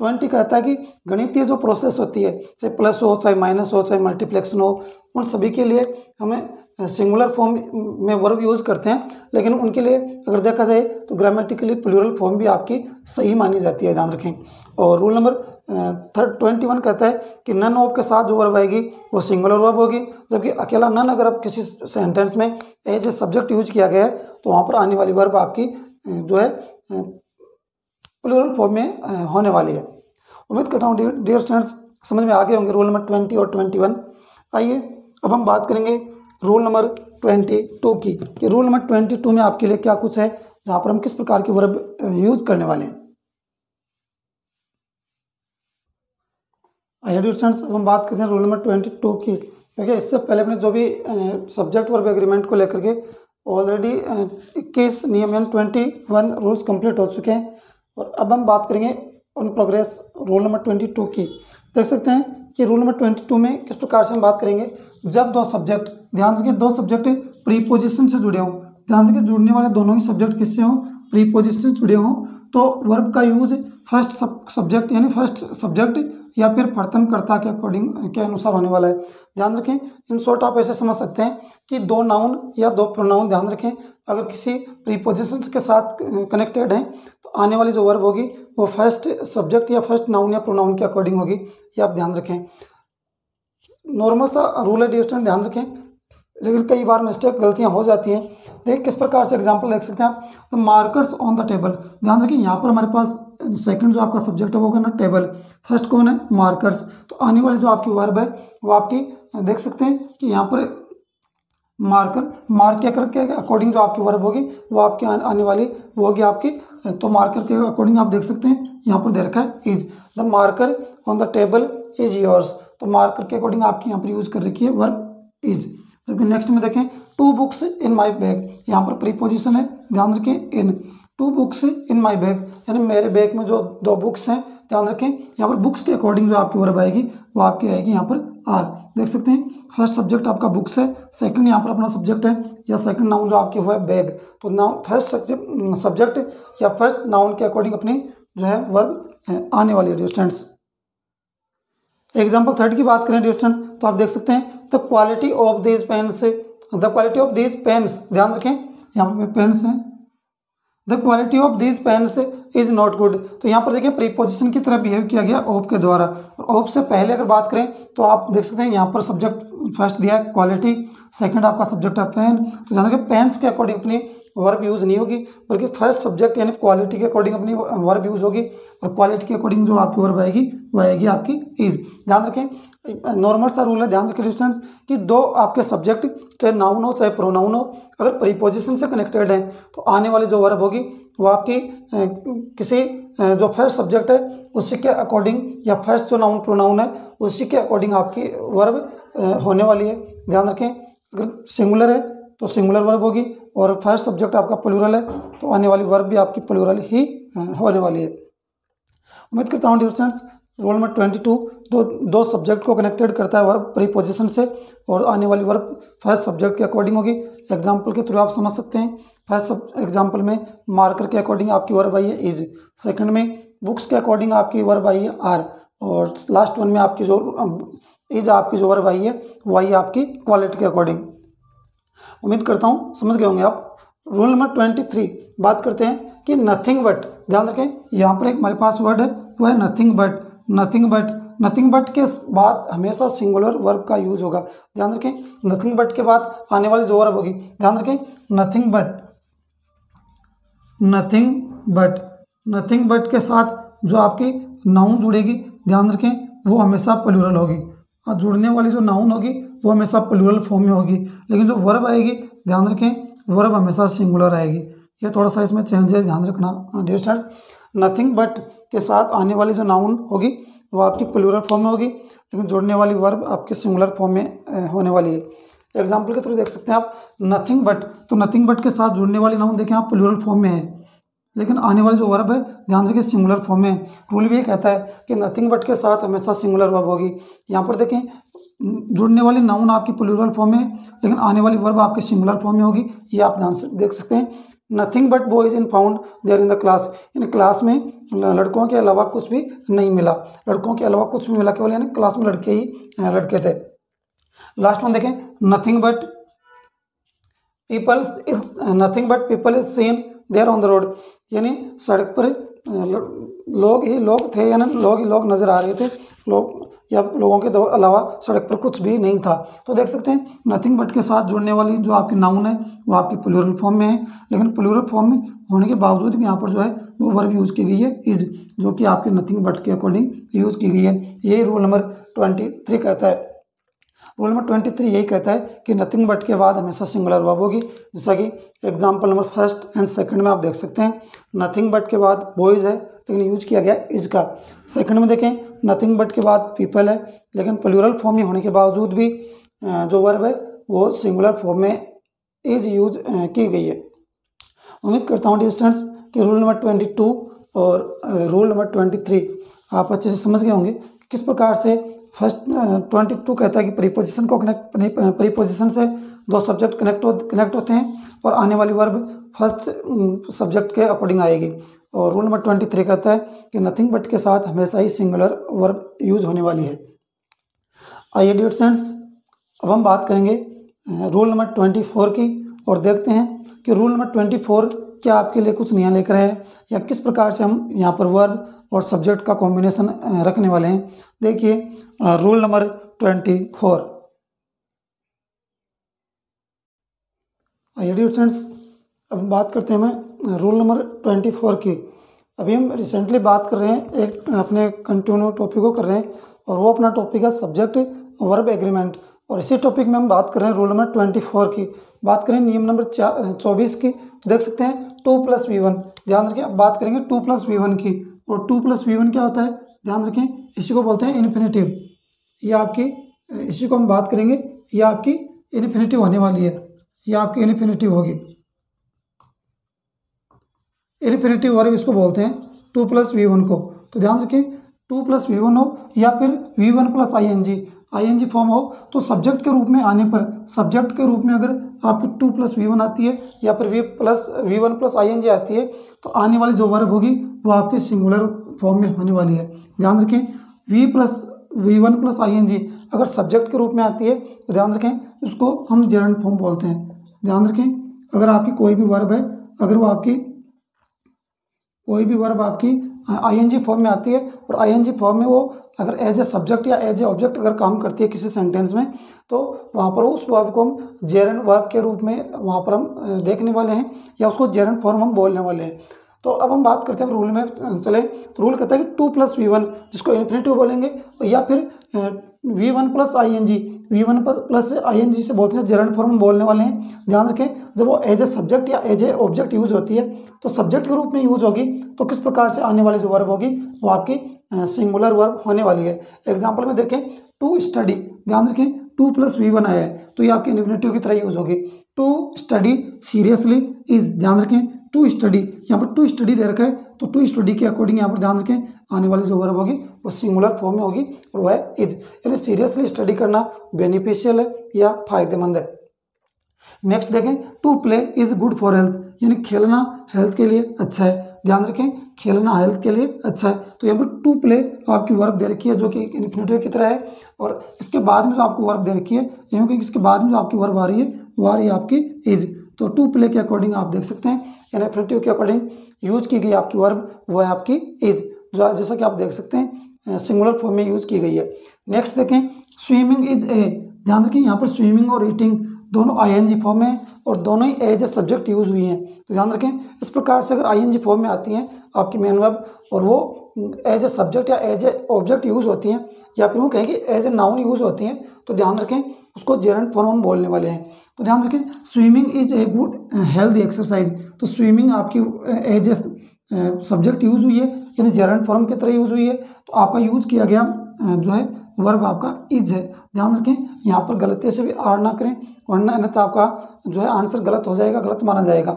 21 कहता है कि गणितीय जो प्रोसेस होती है, चाहे प्लस हो चाहे माइनस हो चाहे मल्टीप्लेक्शन हो, उन सभी के लिए हमें सिंगुलर फॉर्म में वर्ब यूज़ करते हैं, लेकिन उनके लिए अगर देखा जाए तो ग्रामेटिकली प्लूरल फॉर्म भी आपकी सही मानी जाती है, ध्यान रखें। और रूल नंबर 21 कहता है कि नन ऑफ के साथ जो वर्ब आएगी वो सिंगुलर वर्ब होगी, जबकि अकेला नन अगर आप किसी सेंटेंस में एज ए सब्जेक्ट यूज किया गया है तो वहाँ पर आने वाली वर्ब आपकी जो है प्लूरल फॉर्म में होने वाली है। उम्मीद करता हूँ डियर स्टूडेंट्स समझ में आ गए होंगे रूल नंबर 20 और 21। आइए अब हम बात करेंगे रूल नंबर 22 की, कि रूल नंबर 22 में आपके लिए क्या कुछ है, जहाँ पर हम किस प्रकार की वर्ब यूज करने वाले हैं। आइए डियर स्टूडेंट्स अब हम बात करते हैं रूल नंबर 22 की, क्योंकि इससे पहले अपने जो भी सब्जेक्ट वर्ब एग्रीमेंट को लेकर के ऑलरेडी 21 नियम यानी 21 रूल्स कंप्लीट हो चुके हैं, और अब हम बात करेंगे ऑन प्रोग्रेस रूल नंबर 22 की। देख सकते हैं कि रूल नंबर 22 में किस प्रकार से हम बात करेंगे, जब दो सब्जेक्ट, ध्यान रखिए दो सब्जेक्ट प्रीपोजिशन से जुड़े हों, ध्यान रखिए जुड़ने वाले दोनों ही सब्जेक्ट किससे हों, प्रीपोजिशन से जुड़े हों, तो वर्ब का यूज फर्स्ट सब्जेक्ट यानी फर्स्ट सब्जेक्ट या फिर प्रथम कर्ता के अकॉर्डिंग के अनुसार होने वाला है। ध्यान रखें इन शॉर्ट आप ऐसे समझ सकते हैं कि दो नाउन या दो प्रोनाउन, ध्यान रखें अगर किसी प्रीपोजिशन के साथ कनेक्टेड हैं तो आने वाली जो वर्ब होगी वो फर्स्ट सब्जेक्ट या फर्स्ट नाउन या प्रोनाउन के अकॉर्डिंग होगी, ये आप ध्यान रखें। नॉर्मल सा रूल है डियर स्टूडेंट, ध्यान रखें, लेकिन कई बार मिस्टेक गलतियां हो जाती हैं। देखिए किस प्रकार से एग्जांपल देख सकते हैं आप, the markers on the table, ध्यान रखिए यहाँ पर हमारे पास सेकंड जो आपका सब्जेक्ट है वो होगा ना टेबल, फर्स्ट कौन है मार्कर्स, तो आने वाली जो आपकी वर्ब है वो आपकी देख सकते हैं कि यहाँ पर मार्क के अकॉर्डिंग जो आपकी वर्ब होगी वो आपकी आने वाली वो होगी आपकी, तो मार्कर के अकॉर्डिंग आप देख सकते हैं यहाँ पर दे रखा है is, the marker on the table is yours, तो मार्कर के अकॉर्डिंग आपकी यहाँ पर यूज कर रखी है वर्ब इज। जबकि नेक्स्ट में देखें two books in my bag, यहाँ पर प्रीपोजिशन है, ध्यान रखें in, two books in my bag यानी मेरे बैग में जो दो बुक्स हैं, ध्यान रखें यहाँ पर बुक्स के अकॉर्डिंग जो आपकी वर्ब आएगी वो आपकी आएगी यहाँ पर आर। देख सकते हैं फर्स्ट सब्जेक्ट आपका बुक्स है, सेकंड यहाँ पर अपना सब्जेक्ट है या सेकंड नाउन जो आपकी हुआ है बैग, तो नाउन फर्स्ट सब्जेक्ट या फर्स्ट नाउन के अकॉर्डिंग अपनी जो है वर्ब आने वाली है डियर स्टूडेंट्स। एग्जाम्पल 3 की बात करें डियर स्टूडेंट्स तो आप देख सकते हैं the quality of these pens, the quality of these pens, ध्यान रखें यहाँ पर पेन्स हैं, the quality of these pens is not good, तो यहाँ पर देखिए प्रीपोजिशन की तरह बिहेव किया गया ऑफ के द्वारा, और ऑफ से पहले अगर बात करें तो आप देख सकते हैं यहाँ पर सब्जेक्ट फर्स्ट दिया है क्वालिटी, सेकंड आपका सब्जेक्ट है पेन, तो ध्यान रखें पेन्स के अकॉर्डिंग अपनी वर्ब यूज़ नहीं होगी, बल्कि फर्स्ट सब्जेक्ट यानी क्वालिटी के अकॉर्डिंग अपनी वर्ब यूज़ होगी, और क्वालिटी के अकॉर्डिंग जो आपकी वर्ब आएगी वो आएगी आपकी इज। ध्यान रखें नॉर्मल सा रूल है, ध्यान रखें स्टूडेंट्स कि दो आपके सब्जेक्ट चाहे नाउन हो चाहे प्रोनाउन हो, अगर प्रीपोजिशन से कनेक्टेड है तो आने वाली जो वर्ब होगी वो आपकी किसी जो फर्स्ट सब्जेक्ट है उसी के अकॉर्डिंग, या फर्स्ट जो नाउन प्रोनाउन है उसी के अकॉर्डिंग आपकी वर्ब होने वाली है। ध्यान रखें अगर सिंगुलर है तो सिंगुलर वर्ब होगी, और फर्स्ट सब्जेक्ट आपका प्लूरल है तो आने वाली वर्ब भी आपकी प्लूरल ही होने वाली है। उम्मीद करता हूँ डियर स्टूडेंट्स रोल नंबर 22 दो सब्जेक्ट को कनेक्टेड करता है वर्ब प्रीपोजिशन से, और आने वाली वर्ब फर्स्ट सब्जेक्ट के अकॉर्डिंग होगी। एग्जांपल के थ्रू आप समझ सकते हैं। फर्स्ट एग्जांपल में मार्कर के अकॉर्डिंग आपकी वर्ब आई है इज, सेकंड में बुक्स के अकॉर्डिंग आपकी वर्ब आई है आर, और लास्ट वन में आपकी जो इज आपकी जो वर्ब आई है वो आई है आपकी क्वालिटी के अकॉर्डिंग। उम्मीद करता हूँ समझ गए होंगे आप। रूल नंबर 23 बात करते हैं कि नथिंग बट। ध्यान रखें यहाँ पर एक हमारे पास वर्ड है वो है नथिंग बट। नथिंग बट के बाद हमेशा सिंगुलर वर्ब का यूज होगा। ध्यान रखें नथिंग बट के बाद आने वाली जो वर्ब होगी, ध्यान रखें नथिंग बट के साथ जो आपकी नाउन जुड़ेगी, ध्यान रखें वो हमेशा प्लूरल होगी, और जुड़ने वाली जो नाउन होगी वो हमेशा प्लूरल फॉर्म में होगी, लेकिन जो वर्ब आएगी ध्यान रखें वर्ब हमेशा सिंगुलर आएगी। ये थोड़ा सा इसमें चेंज है, ध्यान रखना डियर स्टूडेंट्स। नथिंग बट के साथ आने वाली जो नाउन होगी वो आपकी प्लूरल फॉर्म में होगी, लेकिन जुड़ने वाली वर्ब आपके सिंगुलर फॉर्म में होने वाली है। एग्जाम्पल के थ्रू देख सकते हैं आप नथिंग बट, तो नथिंग बट के साथ जुड़ने वाली नाउन देखें आप प्लूरल फॉर्म में है, लेकिन आने वाली जो वर्ब है ध्यान रखिए सिंगुलर फॉर्म में। रूल भी ये कहता है कि नथिंग बट के साथ हमेशा सिंगुलर वर्ब होगी। यहाँ पर देखें जुड़ने वाली नाउन आपकी प्लूरल फॉर्म में, लेकिन आने वाली वर्ब आपके सिंगुलर फॉर्म में होगी। ये आप ध्यान से देख सकते हैं। Nothing but boys in found there in the class, यानी क्लास में लड़कों के अलावा कुछ भी नहीं मिला, लड़कों के अलावा कुछ भी मिला, केवल यानी क्लास में लड़के थे। लास्ट वन देखें nothing but people is seen there on the road, यानी सड़क पर लोग ही लोग थे, यानी लोग ही लोग नजर आ रहे थे, लोग या लोगों के अलावा सड़क पर कुछ भी नहीं था। तो देख सकते हैं नथिंग बट के साथ जुड़ने वाली जो आपकी नाउन है वो आपकी प्लूरल फॉर्म में है, लेकिन प्लूरल फॉर्म में होने के बावजूद भी यहाँ पर जो है वो वर्ब यूज़ की गई है इज, जो कि आपके नथिंग बट के अकॉर्डिंग यूज़ की गई है। ये रूल नंबर 23 कहता है। रूल नंबर 23 यही कहता है कि नथिंग बट के बाद हमेशा सिंगुलर वर्ब होगी, जैसा कि example number first and second में आप देख सकते हैं। नथिंग बट के बाद बॉयज़ है लेकिन यूज किया गया इज का। सेकंड में देखें नथिंग बट के बाद पीपल है, लेकिन प्लूरल फॉर्म में होने के बावजूद भी जो वर्ब है वो सिंगुलर फॉर्म में इज यूज की गई है। उम्मीद करता हूँ डियर स्टूडेंट्स कि रूल नंबर 22 और रूल नंबर 23 आप अच्छे से समझ गए होंगे किस प्रकार से। फर्स्ट 22 कहता है कि प्रीपोजिशन से दो सब्जेक्ट कनेक्ट होते हैं और आने वाली वर्ब फर्स्ट सब्जेक्ट के अकॉर्डिंग आएगी, और रूल नंबर 23 कहता है कि नथिंग बट के साथ हमेशा ही सिंगुलर वर्ब यूज होने वाली है। आइए डियर स्टूडेंट्स अब हम बात करेंगे रूल नंबर 24 की, और देखते हैं कि रूल नंबर 24 क्या आपके लिए कुछ नया लेकर है, या किस प्रकार से हम यहाँ पर वर्ब और सब्जेक्ट का कॉम्बिनेशन रखने वाले हैं। देखिए रूल नंबर 24। आइए डियर स्टूडेंट्स अब बात करते हैं मैं रूल नंबर 24 की। अभी हम रिसेंटली बात कर रहे हैं, एक अपने कंटिन्यू टॉपिक को कर रहे हैं, और वो अपना टॉपिक है सब्जेक्ट वर्ब एग्रीमेंट, और इसी टॉपिक में हम बात कर रहे हैं रूल नंबर 24 की। बात करें नियम नंबर 24 की, तो देख सकते हैं 2+V1। ध्यान रखें अब बात करेंगे 2+V1 की, और 2+V1 क्या होता है ध्यान रखें, इसी को बोलते हैं इन्फिनेटिव। ये आपकी इसी को हम बात करेंगे, ये आपकी इन्फिनेटिव होने वाली है, ये आपकी इन्फिनेटिव होगी। इन्फिनेटिव वर्ब इसको बोलते हैं 2+V1 को। तो ध्यान रखें 2+V1 हो या फिर V1 + ING फॉर्म हो, तो सब्जेक्ट के रूप में आने पर, सब्जेक्ट के रूप में अगर आपकी 2+V1 आती है या फिर V1 + ING आती है, तो आने वाली जो वर्ब होगी वो आपके सिंगुलर फॉर्म में होने वाली है। ध्यान रखें V1 + ING अगर सब्जेक्ट के रूप में आती है तो ध्यान रखें उसको हम जेरंड फॉर्म बोलते हैं। ध्यान रखें अगर आपकी कोई भी वर्ब है, अगर वो आपकी कोई भी वर्ब आपकी आईएनजी फॉर्म में आती है और आईएनजी फॉर्म में वो अगर एज ए सब्जेक्ट या एज ए ऑब्जेक्ट अगर काम करती है किसी सेंटेंस में, तो वहाँ पर उस वर्ब को हम जेरंड वर्ब के रूप में वहाँ पर हम देखने वाले हैं, या उसको जेरंड फॉर्म हम बोलने वाले हैं। तो अब हम बात करते हैं रूल में चले, तो रूल कहता है कि 2 + V1 जिसको इन्फिनेटिव बोलेंगे, या फिर V1 + ING, V1 + ING से बोलते हैं जेरंड फॉर्म बोलने वाले हैं। ध्यान रखें, जब वो एज ए सब्जेक्ट या एज ए ऑब्जेक्ट यूज होती है तो सब्जेक्ट के रूप में यूज होगी, तो किस प्रकार से आने वाली जो वर्ब होगी वो आपकी सिंगुलर वर्ब होने वाली है। एग्जाम्पल में देखें, टू स्टडी, ध्यान रखें 2 + V1 आया है तो ये आपकी इन्फिनेटिव की तरह यूज होगी। टू स्टडी सीरियसली इज, ध्यान रखें टू स्टडी, यहाँ पर टू स्टडी दे रखा है तो टू स्टडी के अकॉर्डिंग यहाँ पर ध्यान रखें आने वाली जो वर्ब होगी वो सिंगुलर फॉर्म में होगी और वह है इज, यानी सीरियसली स्टडी करना बेनिफिशियल है या फायदेमंद है। नेक्स्ट देखें, to play is good for health, यानी खेलना हेल्थ के लिए अच्छा है। ध्यान रखें खेलना हेल्थ के लिए अच्छा है, तो यहाँ पर टू प्ले आपकी वर्ब दे रखी है जो कि इन्फिनेटिव की तरह है, और इसके बाद में जो आपको वर्ब दे रखी है, क्योंकि इसके बाद में जो आपकी वर्ब आ रही है वो आ रही है आपकी इज। तो टू प्ले के अकॉर्डिंग आप देख सकते हैं, यानी इन्फिनेटिव के अकॉर्डिंग यूज की गई आपकी वर्ब वो है आपकी इज, जो जैसा कि आप देख सकते हैं सिंगुलर फॉर्म में यूज की गई है। नेक्स्ट देखें, स्विमिंग इज ए, ध्यान रखें यहाँ पर स्विमिंग और ईटिंग दोनों आईएनजी फॉर्म में और दोनों ही एज ए सब्जेक्ट यूज हुई हैं, तो ध्यान रखें इस प्रकार से अगर आईएनजी फॉर्म में आती हैं आपकी मेन वर्ब और वो एज ए सब्जेक्ट या एज ए ऑब्जेक्ट यूज होती हैं, या फिर वो कहें कि एज ए नाउन यूज होती हैं, तो ध्यान रखें उसको जेरंड फॉर्म हम बोलने वाले हैं। तो ध्यान रखें swimming is a good healthy exercise, तो स्विमिंग आपकी एज ए सब्जेक्ट यूज हुई है यानी जेरंड फॉर्म की तरह यूज हुई है, तो आपका यूज किया गया जो है वर्ब आपका इज है। ध्यान रखें यहाँ पर गलती से भी आर ना करें वरना अन्यथा आपका जो है आंसर गलत हो जाएगा, गलत माना जाएगा।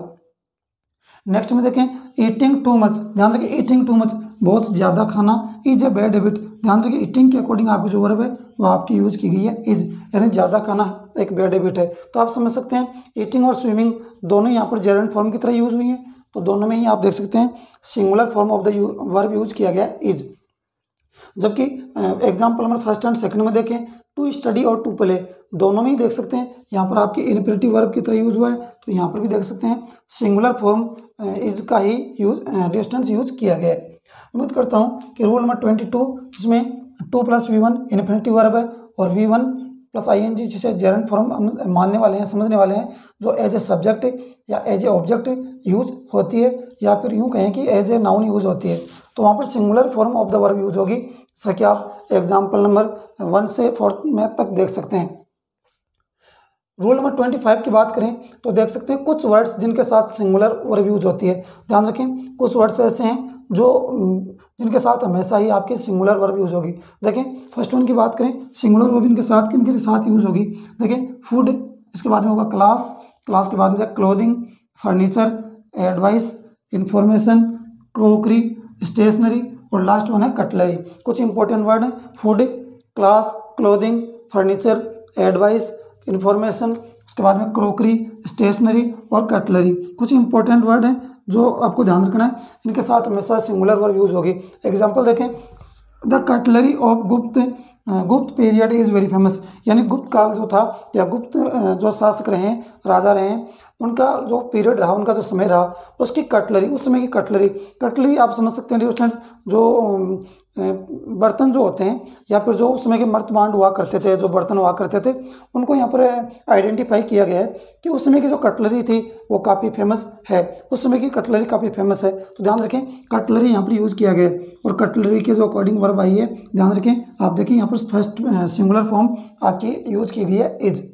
नेक्स्ट में देखें, ईटिंग टू मच, ध्यान रखें ईटिंग टू मच बहुत ज़्यादा खाना इज ए बैड हैबिट, ध्यान रखें ईटिंग के अकॉर्डिंग आपकी जो वर्ब है वो आपकी यूज की गई है इज, यानी ज़्यादा खाना एक बैड हैबिट है। तो आप समझ सकते हैं ईटिंग और स्विमिंग दोनों यहाँ पर जेरंड फॉर्म की तरह यूज हुई हैं, तो दोनों में ही आप देख सकते हैं singular form of the verb use किया गया इज। जबकि example number first and second में देखें, टू स्टडी और टू प्ले दोनों में ही देख सकते हैं यहाँ पर आपकी इन्फिनेटिव वर्ब की तरह यूज हुआ है, तो यहाँ पर भी देख सकते हैं सिंगुलर फॉर्म इज का ही यूज डिस्टेंस यूज किया गया है। उम्मीद करता हूँ कि रूल नंबर 22 जिसमें 2 + V1 इन्फिनेटिव वर्ब है और V1 + ING जिसे जेरंड फॉर्म हम मानने वाले हैं, समझने वाले हैं, जो एज ए सब्जेक्ट या एज ए ऑब्जेक्ट यूज होती है या फिर यूँ कहें कि एज ए नाउन यूज होती है, तो वहाँ पर singular form of the verb use होगी, जैसा कि आप एग्जाम्पल नंबर 1 से 4 में तक देख सकते हैं। रूल नंबर 25 की बात करें तो देख सकते हैं कुछ वर्ड्स जिनके साथ सिंगुलर वर्ब यूज होती है। ध्यान रखें कुछ वर्ड्स ऐसे हैं जो जिनके साथ हमेशा ही आपकी सिंगुलर वर्ब यूज होगी। देखें फर्स्ट वन की बात करें, सिंगुलर वर्ब इनके साथ किनके साथ यूज होगी। देखें फूड, इसके बाद में होगा क्लास, क्लास के बाद में clothing, furniture, advice, information, crockery, stationery और लास्ट वन है कटलरी। कुछ इंपॉर्टेंट वर्ड हैं, food, class, clothing, furniture, advice, information, उसके बाद में क्रोकरी, स्टेशनरी और कटलरी। कुछ इंपॉर्टेंट वर्ड हैं जो आपको ध्यान रखना है, इनके साथ हमेशा सिंगुलर वर्ब यूज होगी। एग्जाम्पल देखें, the cutlery of Gupta period is very famous, यानी गुप्त काल जो था या गुप्त जो शासक रहे हैं, राजा रहे हैं, उनका जो पीरियड रहा, उनका जो समय रहा, उसकी कटलरी, उस समय की कटलरी आप समझ सकते हैं स्टूडेंट्स, जो बर्तन जो होते हैं या फिर जो उस समय के मर्तबान हुआ करते थे, जो बर्तन हुआ करते थे, उनको यहाँ पर आइडेंटिफाई किया गया है कि उस समय की जो कटलरी थी वो काफ़ी फेमस है, उस समय की कटलरी काफ़ी फेमस है। तो ध्यान रखें कटलरी यहाँ पर यूज़ किया गया है और कटलरी के जो अकॉर्डिंग वर्ब आई है, ध्यान रखें आप देखें यहाँ पर फर्स्ट सिंगुलर फॉर्म आपकी यूज की गई है इज।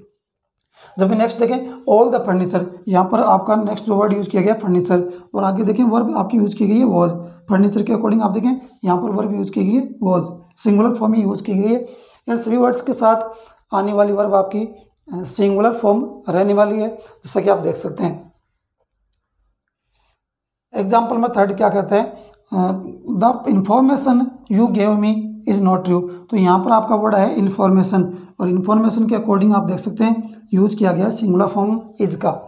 जबकि नेक्स्ट देखें ऑल द फर्नीचर, यहाँ पर आपका नेक्स्ट जो वर्ड यूज़ किया गया फर्नीचर, और आगे देखें वर्ब आपकी यूज़ की गई है वॉज। फर्नीचर के अकॉर्डिंग आप देखें यहाँ पर वर्ब यूज़ की गई है was, singular form he use की गई है। इन सभी वर्ड्स के साथ आने वाली वर्ब आपकी सिंगुलर फॉर्म रहने वाली है, जैसा कि आप देख सकते हैं। एग्जाम्पल नंबर 3 क्या कहता है, the information you gave me is not true, तो यहाँ पर आपका वर्ड है इन्फॉर्मेशन, और इन्फॉर्मेशन के अकॉर्डिंग आप देख सकते हैं यूज किया गया सिंगुलर फॉर्म इज का।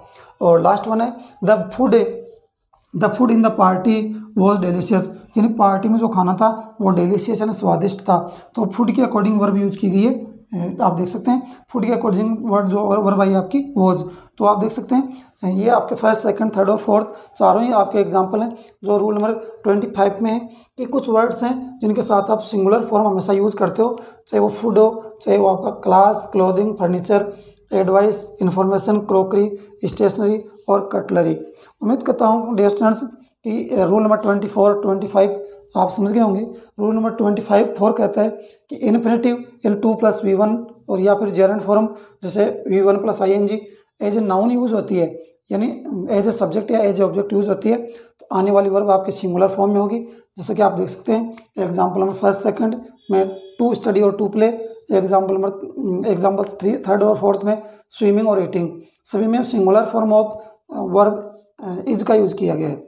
और लास्ट वन है the food in the party was delicious, यानी पार्टी में जो खाना था वो डिलीशियस यानी स्वादिष्ट था, तो फूड के अकॉर्डिंग वर्ब यूज की गई है आप देख सकते हैं फूड के अकॉर्डिंग वर्ड जो वर्ब आई आपकी वॉज। तो आप देख सकते हैं ये आपके फर्स्ट, सेकंड, थर्ड और फोर्थ चारों ही आपके एग्जांपल हैं जो रूल नंबर 25 में है कि कुछ वर्ड्स हैं जिनके साथ आप सिंगुलर फॉर्म हमेशा यूज़ करते हो, चाहे वो फूड हो, चाहे वो आपका class, clothing, furniture, advice, information, crockery, stationery और कटलरी। उम्मीद करता हूँ डियर स्टूडेंट्स कि रूल नंबर 24, 25 आप समझ गए होंगे। रूल नंबर 25 कहता है कि इन्फिनेटिव इन 2 + V1 और या फिर जेरेंड फॉर्म जैसे V1 + ing as a noun use होती है, यानी एज ए सब्जेक्ट या एज ए ऑब्जेक्ट यूज होती है, तो आने वाली वर्ब आपकी सिंगुलर फॉर्म में होगी। जैसे कि आप देख सकते हैं एग्जाम्पल नंबर फर्स्ट, सेकंड में टू स्टडी और टू प्ले, एग्जाम्पल थर्ड और फोर्थ में स्विमिंग और ईटिंग, सभी में singular form of verb is का यूज किया गया है।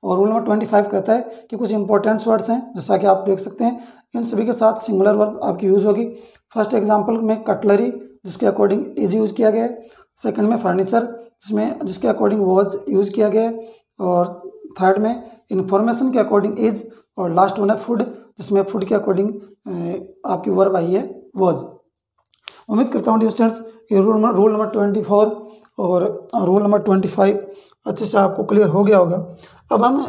और रूल नंबर 25 कहता है कि कुछ इंपॉर्टेंट वर्ड्स हैं जैसा कि आप देख सकते हैं, इन सभी के साथ सिंगुलर वर्ब आपकी यूज होगी। फर्स्ट एग्जांपल में कटलरी जिसके अकॉर्डिंग इज यूज किया गया है, सेकंड में फर्नीचर जिसके अकॉर्डिंग वॉज यूज किया गया है, और थर्ड में इंफॉर्मेशन के अकॉर्डिंग इज, और लास्ट वन है फूड जिसमें फूड के अकॉर्डिंग आपकी वर्ब आई है वॉज। उम्मीद करता हूँ डियर स्टूडेंट्स ये रूल नंबर 24 और रूल नंबर 25 अच्छे से आपको क्लियर हो गया होगा। अब हम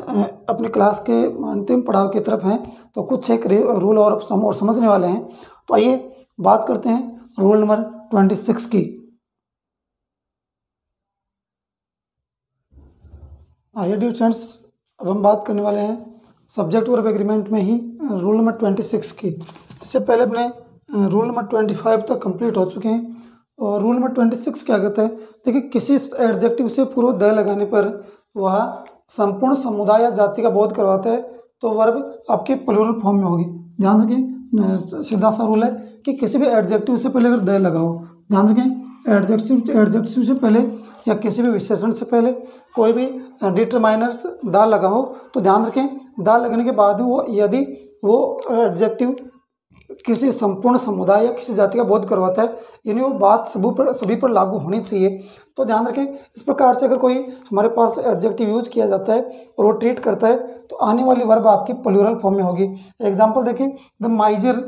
अपने क्लास के अंतिम पड़ाव की तरफ हैं, तो कुछ एक रूल और समझने वाले हैं। तो आइए बात करते हैं रूल नंबर 26 की। आइए डियर स्टूडेंट्स अब हम बात करने वाले हैं सब्जेक्ट वर्ब एग्रीमेंट में ही रूल नंबर 26 की। इससे पहले अपने रूल नंबर 25 तक कंप्लीट हो चुके हैं। और रूल नंबर 26 क्या कहता है, देखिए किसी एडजेक्टिव से पूर्व द लगाने पर वह संपूर्ण समुदाय या जाति का बोध करवाता है तो वर्ब आपके प्लूरल फॉर्म में होगी। ध्यान रखें सीधा सा रूल है कि किसी भी एडजेक्टिव से पहले अगर द लगाओ, ध्यान रखें एडजेक्टिव से पहले या किसी भी विशेषण से पहले कोई भी डिटरमाइनर्स द लगाओ तो ध्यान रखें द लगने के बाद वो यदि वो एडजेक्टिव किसी संपूर्ण समुदाय या किसी जाति का बोध करवाता है, यानी वो बात सभी पर लागू होनी चाहिए। तो ध्यान रखें इस प्रकार से अगर कोई हमारे पास एडजेक्टिव यूज किया जाता है और वो ट्रीट करता है तो आने वाली वर्ब आपकी प्लूरल फॉर्म में होगी। एग्जांपल देखें, द माइजर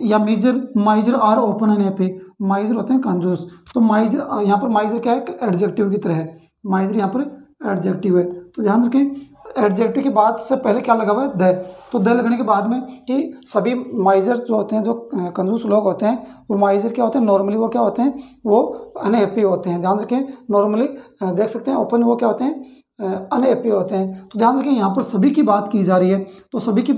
या miser are open and happy, miser होते हैं कंजूस, तो माइजर यहाँ पर माइजर क्या है एडजेक्टिव की तरह है, माइजर यहाँ पर एडजेक्टिव है। तो ध्यान रखें एडजेक्टिव के बाद से पहले क्या लगा हुआ है द, तो द लगने के बाद में कि सभी माइजर्स जो होते हैं, जो कंजूस लोग होते हैं, वो माइजर क्या होते हैं नॉर्मली वो क्या होते हैं वो अनहैप्पी होते हैं। ध्यान रखें नॉर्मली देख सकते हैं ओपन वो क्या होते हैं अनहैप्पी होते हैं। तो ध्यान रखें यहाँ पर सभी की बात की जा रही है, तो सभी की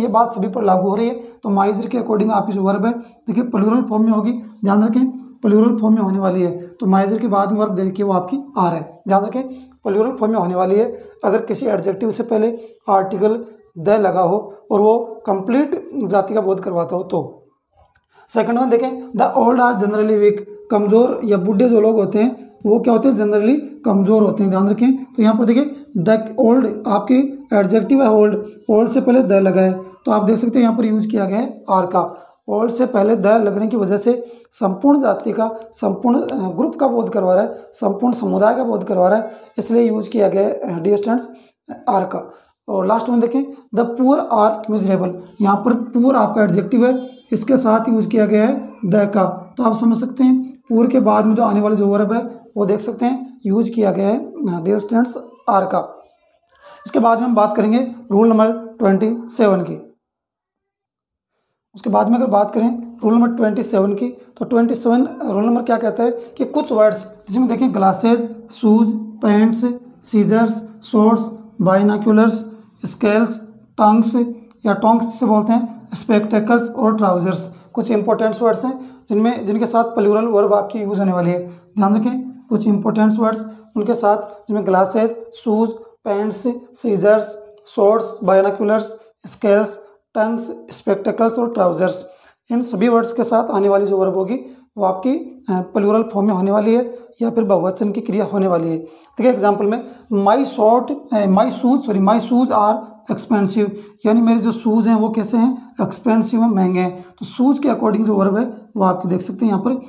ये बात सभी पर लागू हो रही है, तो माइजर के अकॉर्डिंग आपकी जो वर्ब है देखिए प्लूरल फॉर्म में होगी। ध्यान रखें प्लूरल फॉर्म में होने वाली है, तो माइजर के बाद में वर्ब देखिए वो आपकी आर है। ध्यान रखें प्लूरल फॉर्म में होने वाली है अगर किसी एडजेक्टिव से पहले आर्टिकल द लगा हो और वो कंप्लीट जाति का बोध करवाता हो। तो सेकंड में देखें the old are generally weak, कमजोर या बूढ़े जो लोग होते हैं वो क्या होते हैं जनरली कमजोर होते हैं। ध्यान रखें तो यहाँ पर देखिए द ओल्ड आपकी एडजेक्टिव है ओल्ड से पहले द लगा है, तो आप देख सकते हैं यहाँ पर यूज किया गया है आर का। ओल्ड से पहले द लगने की वजह से संपूर्ण जाति का, संपूर्ण ग्रुप का बोध करवा रहा है, संपूर्ण समुदाय का बोध करवा रहा है, इसलिए यूज किया गया है डियर स्टूडेंट्स आर का। और लास्ट में देखें द पुअर आर मिजरेबल, यहाँ पर पुअर आपका एडजेक्टिव है, इसके साथ यूज किया गया है द का, तो आप समझ सकते हैं पुअर के बाद में जो आने वाले जो वर्ब है वो देख सकते हैं यूज किया गया है डियर स्टूडेंट्स आर का। इसके बाद में हम बात करेंगे रूल नंबर 27 की। उसके बाद में अगर बात करें रूल नंबर 27 की, तो 27 रूल नंबर क्या कहता है कि कुछ वर्ड्स जिसमें देखें glasses, shoes, pants, scissors, shorts, binoculars, scales, tongs या टोंग्स से बोलते हैं, स्पेक्टेकल्स और ट्राउजर्स, कुछ इंपॉर्टेंट वर्ड्स हैं जिनके साथ प्लूरल वर्ब आपकी यूज होने वाली है। ध्यान रखें कुछ इंपॉर्टेंट वर्ड्स उनके साथ जिनमें glasses, shoes, pants, scissors, shorts, binoculars, scales, tongs, spectacles और ट्राउजर्स, इन सभी वर्ड्स के साथ आने वाली जो वर्ब होगी वो आपकी प्लूरल फॉर्म में होने वाली है या फिर बहुवचन की क्रिया होने वाली है। देखिए एग्जांपल में माई शूज आर एक्सपेंसिव, यानी मेरे जो शूज़ हैं वो कैसे हैं एक्सपेंसिव हैं, महंगे हैं। तो शूज़ के अकॉर्डिंग जो वर्ब है वो आपकी देख सकते हैं यहाँ पर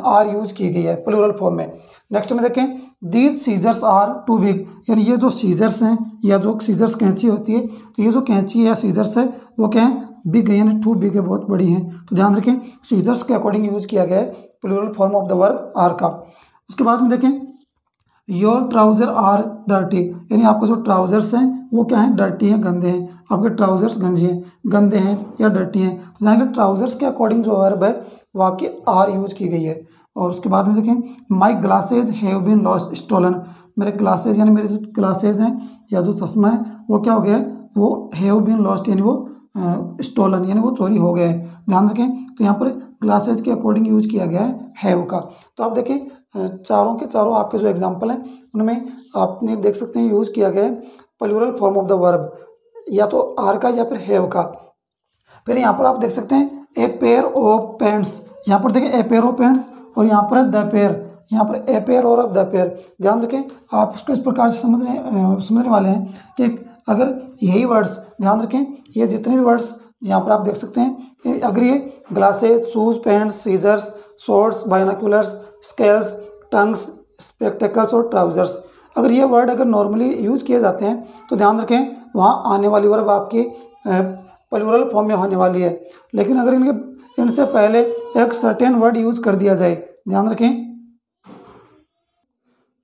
आर यूज की गई है प्लूरल फॉर्म में। नेक्स्ट में देखें these scissors are too big, यानी ये जो सीजर्स हैं या जो सीजर्स कैंची होती है, तो ये जो कैंची है या सीजर्स है वो क्या है बिग है, यानी टू बिग है, बहुत बड़ी हैं। तो ध्यान रखें सीजर्स के अकॉर्डिंग यूज किया गया है plural form of the verb are का। उसके बाद में देखें योर ट्राउजर आर डर्टी, यानी आपके जो ट्राउजर्स हैं वो क्या हैं, डर्टी हैं, गंदे हैं। आपके ट्राउजर्स गंदे हैं या डर्टी हैं। तो यहाँ के ट्राउजर्स के अकॉर्डिंग जो वर्ब है वो आपकी आर यूज की गई है। और उसके बाद में देखें my glasses have been lost stolen, मेरे ग्लासेज यानी मेरे जो ग्लासेज हैं या जो चश्मा है वो क्या हो गया है, वो हैव बीन लॉस्ट यानी वो स्टोलन यानी वो चोरी हो गया है। ध्यान रखें तो यहाँ पर ग्लासेज के अकॉर्डिंग यूज किया गया है हैव का। तो आप देखें चारों के चारों आपके जो एग्जाम्पल हैं उनमें आपने देख सकते हैं यूज किया गया है plural form of the verb, या तो आर का या फिर हैव का। फिर यहाँ पर आप देख सकते हैं ए पेयर ऑफ पैंट्स, यहाँ पर देखें ए पेयर ऑफ पैंट्स और यहाँ पर है द पेयर, यहाँ पर ए पेयर और द पेयर। ध्यान रखें आप इसको इस प्रकार से समझने वाले हैं कि अगर यही वर्ड्स, ध्यान रखें ये जितने भी वर्ड्स यहाँ पर आप देख सकते हैं, अगर ये glasses, shoes, pants, scissors, shorts, binoculars, scales, tongs, spectacles और ट्राउजर्स, अगर ये वर्ड अगर नॉर्मली यूज किए जाते हैं तो ध्यान रखें वहाँ आने वाली वर्ब आपकी प्लूरल फॉर्म में होने वाली है। लेकिन अगर इनसे पहले एक सर्टेन वर्ड यूज कर दिया जाए, ध्यान रखें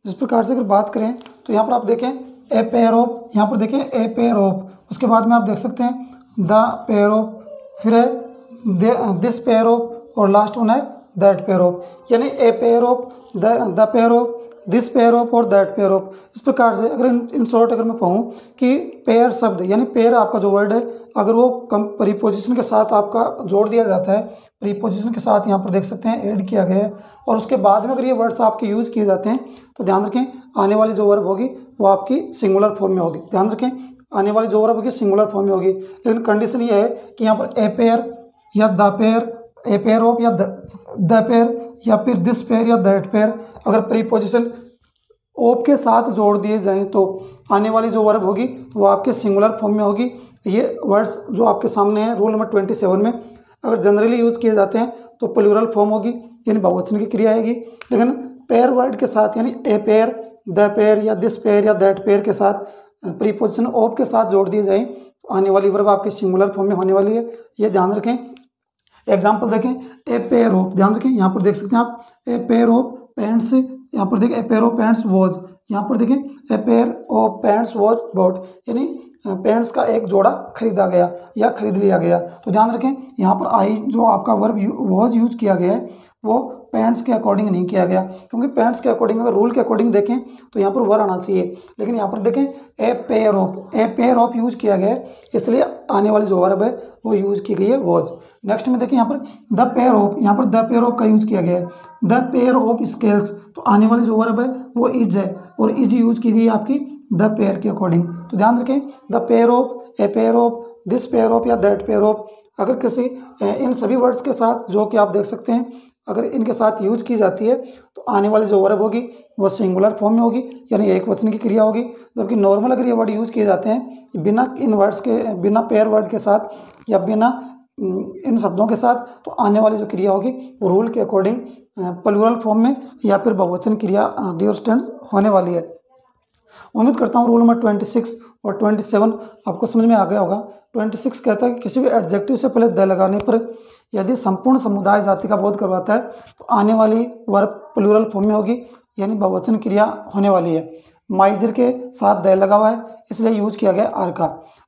जिस प्रकार से अगर बात करें तो यहाँ पर आप देखें ए पेयर ऑफ, यहाँ पर देखें ए पेयर ऑफ, उसके बाद में आप देख सकते हैं द पेयर ऑफ, फिर है दिस पेयर ऑफ और लास्ट वन है दैट पेयर ऑफ, यानी a pair of, the pair of, this pair of और दैट पेयर ऑफ। इस प्रकार से अगर इन शॉर्ट अगर मैं कहूँ कि पेयर शब्द यानी पेयर आपका जो वर्ड है अगर वो प्रीपोजिशन के साथ आपका जोड़ दिया जाता है, प्रीपोजिशन के साथ यहाँ पर देख सकते हैं ऐड किया गया है, और उसके बाद में अगर ये वर्ड्स आपके यूज किए जाते हैं तो ध्यान रखें आने वाली जो वर्ब होगी वो आपकी सिंगुलर फॉर्म में होगी। ध्यान रखें आने वाली जो वर्ब होगी सिंगुलर फॉर्म में होगी। लेकिन कंडीशन ये है कि यहाँ पर ए पेयर या the pair, a pair of या द पेयर या फिर दिस पेयर या दैट पेयर अगर प्रीपोजिशन ऑफ के साथ जोड़ दिए जाएं तो आने वाली जो वर्ब होगी वो आपके सिंगुलर फॉर्म में होगी। ये वर्ड्स जो आपके सामने हैं रूल नंबर 27 में अगर जनरली यूज किए जाते हैं तो प्लूरल फॉर्म होगी यानी बहुवचन की क्रिया आएगी। लेकिन पेयर वर्ड के साथ यानी ए पेयर, द पेयर या दिस पेयर या दैट पेयर के साथ प्रीपोजिशन ऑफ के साथ जोड़ दिए जाएं तो आने वाली वर्ब आपके सिंगुलर फॉर्म में होने वाली है, ये ध्यान रखें। एग्जाम्पल देखें ए पेयर ऑफ, ध्यान रखें यहाँ पर देख सकते हैं आप ए पेयर ऑफ पैंट्स, यहाँ पर देखें a pair of pants was, यहाँ पर देखें a pair of pants was bought, यानी पैंट्स का एक जोड़ा खरीदा गया या खरीद लिया गया। तो ध्यान रखें यहाँ पर आई जो आपका वर्ब वॉज यूज किया गया है वो पैंट्स के अकॉर्डिंग नहीं किया गया, क्योंकि पैंट्स के अकॉर्डिंग अगर रूल के अकॉर्डिंग देखें तो यहाँ पर वर आना चाहिए। लेकिन यहाँ पर देखें ए पेयर ऑफ यूज किया गया है इसलिए आने वाली जो वर्ब है वो यूज की गई है वॉज। नेक्स्ट में देखें यहाँ पर द पेयर ऑफ, यहाँ पर द पेयर ऑफ का यूज किया गया है, द पेयर ऑफ स्केल्स, तो आने वाली जो वर्ब है वो इज है और इज यूज की गई है आपकी द पेयर के अकॉर्डिंग। तो ध्यान रखें the pair of, a pair of, this pair of या दैट पेयर ऑफ अगर किसी इन सभी वर्ड्स के साथ जो कि आप देख सकते हैं अगर इनके साथ यूज की जाती है तो आने वाली जो वर्ब होगी वो सिंगुलर फॉर्म में होगी यानी एक वचन की क्रिया होगी। जबकि नॉर्मल अगर ये वर्ड यूज किए जाते हैं बिना इन वर्ड्स के, बिना पेयर वर्ड के साथ या बिना इन शब्दों के साथ तो आने वाली जो क्रिया होगी वो रूल के अकॉर्डिंग प्लूरल फॉर्म में या फिर बहुवचन क्रिया डियर स्टूडेंट्स होने वाली है। उम्मीद करता हूँ रूल नंबर 26 और 27 आपको समझ में आ गया होगा। 26 कहता है कि किसी भी एडजेक्टिव से पहले द लगाने पर यदि संपूर्ण समुदाय जाति का बोध करवाता है तो आने वाली वर्ब प्लूरल फॉर्म में होगी यानी बहुवचन क्रिया होने वाली है। माइजर के साथ द लगा हुआ है इसलिए यूज किया गया आर का।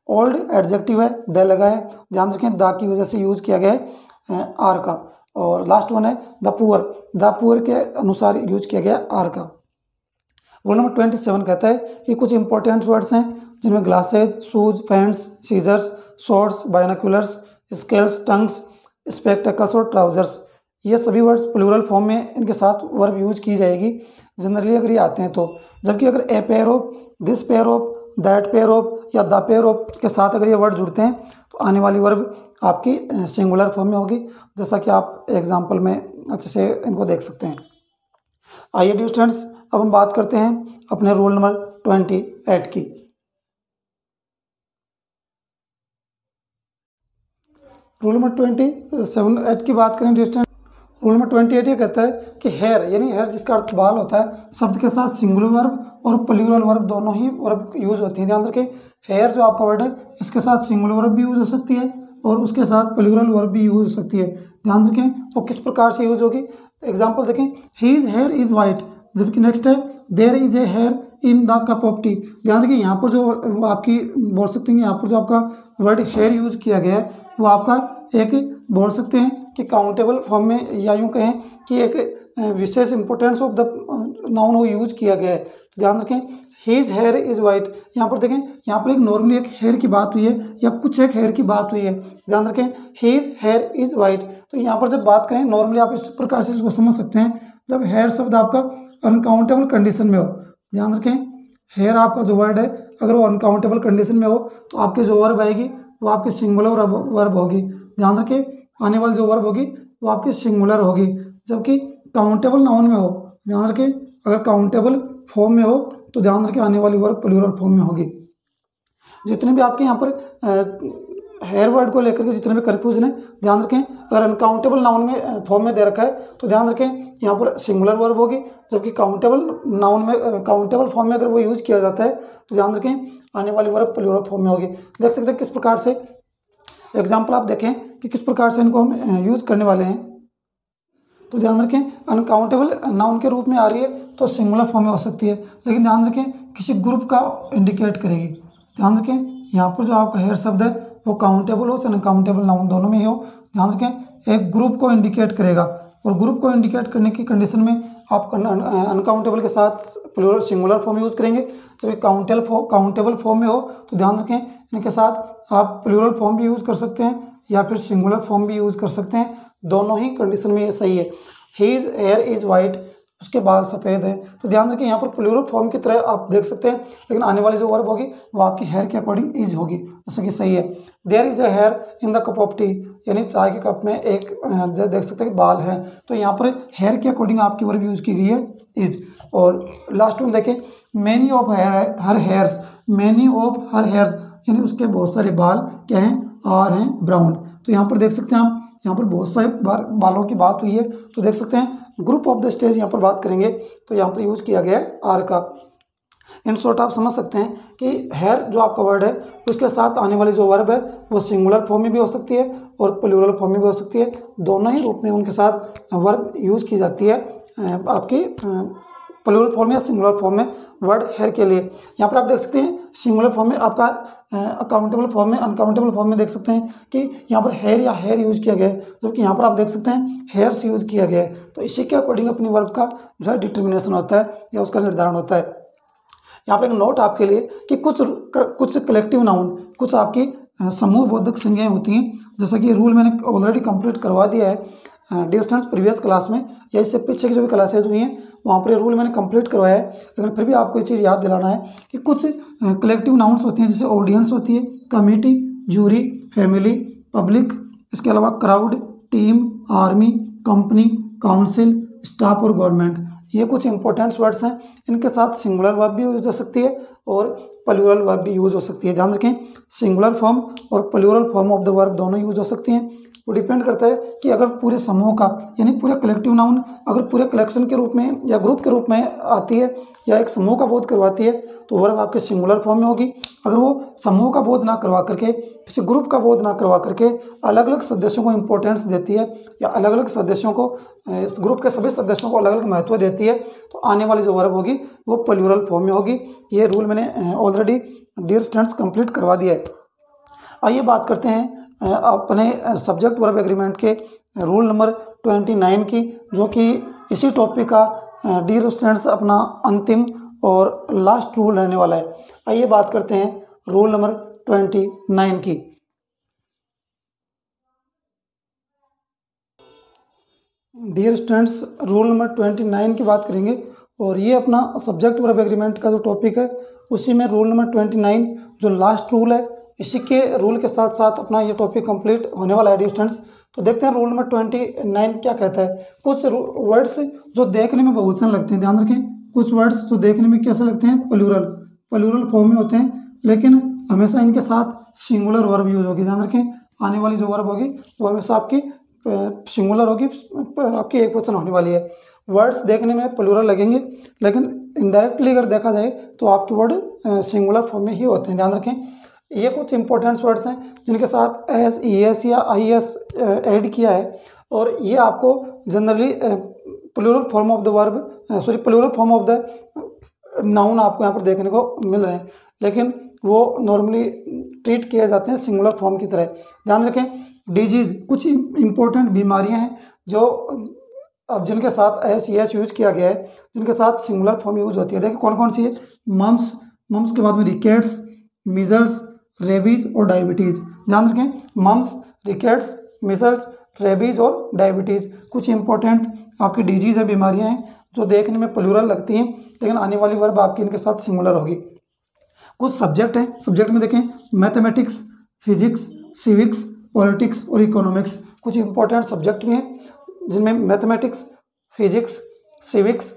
ओल्ड एडजेक्टिव है द लगा है, ध्यान रखें द की वजह से यूज किया गया है आर का। और लास्ट वन है द पुअर के अनुसार यूज किया गया आर का। रूल नंबर 27 कहता है कि कुछ इंपॉर्टेंट वर्ड्स हैं जिनमें glasses, shoes, pants, scissors, shorts, binoculars, scales, tongs, spectacles और ट्राउजर्स, ये सभी वर्ड्स प्लूरल फॉर्म में इनके साथ वर्ब यूज की जाएगी जनरली अगर ये आते हैं तो। जबकि अगर a pair of, this pair of, that pair of या द पेयर ऑफ के साथ अगर ये वर्ड जुड़ते हैं तो आने वाली वर्ब आपकी सिंगुलर फॉर्म में होगी, जैसा कि आप एग्जाम्पल में अच्छे से इनको देख सकते हैं। आइए डियर स्टूडेंट्स अब हम बात करते हैं अपने रूल नंबर 28 की। रूल नंबर 28 की बात करें डियर स्टूडेंट, रूल नंबर 28 ये कहता है कि हेयर यानी हेयर जिसका अर्थ बाल होता है शब्द के साथ सिंगुलर वर्ब और प्लूरल वर्ब दोनों ही वर्ब यूज होती हैं। ध्यान रखें हेयर जो आपका वर्ड है इसके साथ सिंगुलर वर्ब भी यूज हो सकती है और उसके साथ प्लूरल वर्ब भी यूज हो सकती है। ध्यान रखें वो किस प्रकार से यूज होगी। एग्जाम्पल देखें, हीज हेयर इज़ वाइट, जबकि नेक्स्ट है there is a hair in the cup of tea. ध्यान रखिए यहाँ पर जो आपकी बोल सकते हैं, यहाँ पर जो आपका वर्ड हेयर यूज किया गया है वो आपका एक बोल सकते हैं कि काउंटेबल फॉर्म में, या यूँ कहें कि एक विशेष इंपॉर्टेंस ऑफ द नाउन वो यूज किया गया है। तो ध्यान रखें हीज हेयर इज़ वाइट, यहाँ पर देखें यहाँ पर एक नॉर्मली एक हेयर की बात हुई है या कुछ एक हेयर की बात हुई है। ध्यान रखें हीज हेयर इज़ वाइट, तो यहाँ पर जब बात करें नॉर्मली आप इस प्रकार से इसको समझ सकते हैं, जब हेयर शब्द आपका अनकाउंटेबल कंडीशन में हो। ध्यान रखें हेयर आपका जो वर्ड है अगर वो अनकाउंटेबल कंडीशन में हो तो आपकी जो वर्ब आएगी वो आपकी सिंगुलर वर्ब होगी। ध्यान रखें आने वाली जो वर्ब होगी वो आपकी सिंगुलर होगी, जबकि काउंटेबल नाउन में हो, ध्यान रखें अगर काउंटेबल फॉर्म में हो तो ध्यान रखें आने वाली वर्ब प्लूरल फॉर्म में होगी। जितने भी आपके यहाँ पर हेयर वर्ड को लेकर के जितने भी कन्फ्यूजन है, ध्यान रखें अगर अनकाउंटेबल नाउन में फॉर्म में दे रखा है तो ध्यान रखें यहाँ पर सिंगुलर वर्ब होगी, जबकि काउंटेबल नाउन में काउंटेबल फॉर्म में अगर वो यूज किया जाता है तो ध्यान रखें आने वाली वर्ब प्लूरल फॉर्म में होगी। देख सकते हैं किस प्रकार से एग्जाम्पल आप देखें कि किस प्रकार से इनको हम यूज करने वाले हैं। तो ध्यान रखें अनकाउंटेबल नाउन के रूप में आ रही है तो सिंगुलर फॉर्म में हो सकती है, लेकिन ध्यान रखें किसी ग्रुप का इंडिकेट करेगी। ध्यान रखें यहाँ पर जो आपका हेयर शब्द है वो काउंटेबल हो चाहे अनकाउंटेबल नाउन दोनों में ही हो, ध्यान रखें एक ग्रुप को इंडिकेट करेगा और ग्रुप को इंडिकेट करने की कंडीशन में आप अनकाउंटेबल के साथ प्लूरल सिंगुलर फॉर्म यूज़ करेंगे। जब काउंटेबल फॉर्म में हो तो ध्यान रखें इनके साथ आप प्लूरल फॉर्म भी यूज़ कर सकते हैं या फिर सिंगुलर फॉर्म भी यूज़ कर सकते हैं, दोनों ही कंडीशन में ये सही है। हीज हेयर इज़ वाइट, उसके बाल सफ़ेद हैं, तो ध्यान रखें यहाँ पर प्लूरल फॉर्म की तरह आप देख सकते हैं, लेकिन आने वाली जो वर्ब होगी वो आपकी हेयर के अकॉर्डिंग इज होगी, जैसे कि सही है। There is a hair in the cup of tea, यानी चाय के कप में एक देख सकते हैं कि बाल है, तो यहाँ पर हेयर के अकॉर्डिंग आपकी वर्ब यूज की गई है इज। और लास्ट वन देखें many of her hairs, many of her hairs यानी उसके बहुत सारे बाल क्या हैं, आर हैं ब्राउन। तो यहाँ पर देख सकते हैं आप यहाँ पर बहुत सारे बालों की बात हुई है, तो देख सकते हैं ग्रुप ऑफ द स्टेज यहाँ पर बात करेंगे तो यहाँ पर यूज किया गया है आर का। इन शॉर्ट आप समझ सकते हैं कि हेयर जो आपका वर्ड है उसके साथ आने वाली जो वर्ब है वो सिंगुलर फॉर्म में भी हो सकती है और प्लूरल फॉर्म में भी हो सकती है, दोनों ही रूप में उनके साथ वर्ब यूज की जाती है आपकी प्लूरल फॉर्म या सिंगुलर फॉर्म में वर्ड हेयर के लिए। यहाँ पर आप देख सकते हैं सिंगुलर फॉर्म में आपका अकाउंटेबल फॉर्म में अनकाउंटेबल फॉर्म में देख सकते हैं कि यहाँ पर हेयर या हेयर यूज किया गया है, जबकि यहाँ पर आप देख सकते हैं हेयर्स यूज किया गया है। तो इसी के अकॉर्डिंग अपनी वर्ब का जो है डिटर्मिनेशन होता है या उसका निर्धारण होता है। यहाँ पर एक नोट आपके लिए कि कुछ कलेक्टिव नाउन, कुछ आपकी समूह बोधक संज्ञाएं होती हैं, जैसा कि रूल मैंने ऑलरेडी कंप्लीट करवा दिया है डियर स्टूडेंट्स प्रीवियस क्लास में, या इससे पीछे की जो भी क्लासेज हुई हैं वहाँ पर रूल मैंने कंप्लीट करवाया है, लेकिन फिर भी आपको ये चीज़ याद दिलाना है कि कुछ कलेक्टिव नाउन्स होती हैं, जैसे ऑडियंस होती है, कमेटी, जूरी, फैमिली, पब्लिक, इसके अलावा crowd, team, army, company, council, staff और गवर्नमेंट। ये कुछ इंपॉर्टेंट वर्ड्स हैं, इनके साथ सिंगुलर वर्ब भी यूज हो सकती है और प्लूरल वर्ब भी यूज हो सकती है। ध्यान रखें सिंगुलर फॉर्म और plural form of the verb दोनों यूज हो सकती हैं। वो डिपेंड करता है कि अगर पूरे समूह का यानी पूरे कलेक्टिव नाउन अगर पूरे कलेक्शन के रूप में या ग्रुप के रूप में आती है या एक समूह का बोध करवाती है तो वर्ब आपके सिंगुलर फॉर्म में होगी। अगर वो समूह का बोध ना करवा करके किसी ग्रुप का बोध ना करवा करके अलग अलग सदस्यों को इंपॉर्टेंस देती है या अलग अलग सदस्यों को इस ग्रुप के सभी सदस्यों को अलग अलग महत्व देती है तो आने वाली जो वर्ब होगी वो प्लूरल फॉर्म में होगी। ये रूल मैंने ऑलरेडी डियर स्टूडेंट्स कंप्लीट करवा दिया है। आइए बात करते हैं अपने सब्जेक्ट वर्ब एग्रीमेंट के रूल नंबर 29 की, जो कि इसी टॉपिक का डियर स्टूडेंट्स अपना अंतिम और लास्ट रूल रहने वाला है। आइए बात करते हैं रूल नंबर 29 की। डियर स्टूडेंट्स रूल नंबर 29 की बात करेंगे और ये अपना सब्जेक्ट वर्ब एग्रीमेंट का जो टॉपिक है उसी में रूल नंबर 29 जो लास्ट रूल है, इसी के रूल के साथ साथ अपना ये टॉपिक कंप्लीट होने वाला है डियर स्टूडेंट्स। तो देखते हैं रूल नंबर 29 क्या कहता है। कुछ वर्ड्स जो देखने में बहुवचन लगते हैं, ध्यान रखें कुछ वर्ड्स जो देखने में कैसे लगते हैं, प्लूरल फॉर्म में होते हैं, लेकिन हमेशा इनके साथ सिंगुलर वर्ब यूज होगी। ध्यान रखें आने वाली जो वर्ब होगी वो हमेशा आपकी सिंगुलर होगी, आपकी एक वचन होने वाली है। वर्ड्स देखने में प्लूरल लगेंगे लेकिन इनडायरेक्टली अगर देखा जाए तो आपके वर्ड सिंगुलर फॉर्म में ही होते हैं। ध्यान रखें ये कुछ इंपॉर्टेंट वर्ड्स हैं जिनके साथ एस, ई एस या आई एस ऐड किया है, और ये आपको generally plural form of the verb, plural form of the noun आपको यहाँ पर देखने को मिल रहे हैं, लेकिन वो नॉर्मली ट्रीट किए जाते हैं सिंगुलर फॉर्म की तरह। ध्यान रखें, डिजीज़ कुछ इंपॉर्टेंट बीमारियां हैं जो अब जिनके साथ एस, ई एस यूज किया गया है, जिनके साथ सिंगुलर फॉर्म यूज होती है। देखिए कौन कौन सी है। मम्स, मम्स के बाद में रिकेट्स, मीजल्स, रेबीज और डायबिटीज़। ध्यान रखें, मम्स, रिकेट्स, मीजल्स, रेबीज और डायबिटीज़ कुछ इंपॉर्टेंट आपकी डिजीज़ है, बीमारियां हैं जो देखने में प्लूरल लगती हैं, लेकिन आने वाली वर्ब आपकी इनके साथ सिंगुलर होगी। कुछ सब्जेक्ट हैं, सब्जेक्ट में देखें मैथमेटिक्स, फिजिक्स, सिविक्स, पॉलिटिक्स और इकोनॉमिक्स। कुछ इंपॉर्टेंट सब्जेक्ट भी हैं जिनमें मैथमेटिक्स, फिजिक्स, सिविक्स,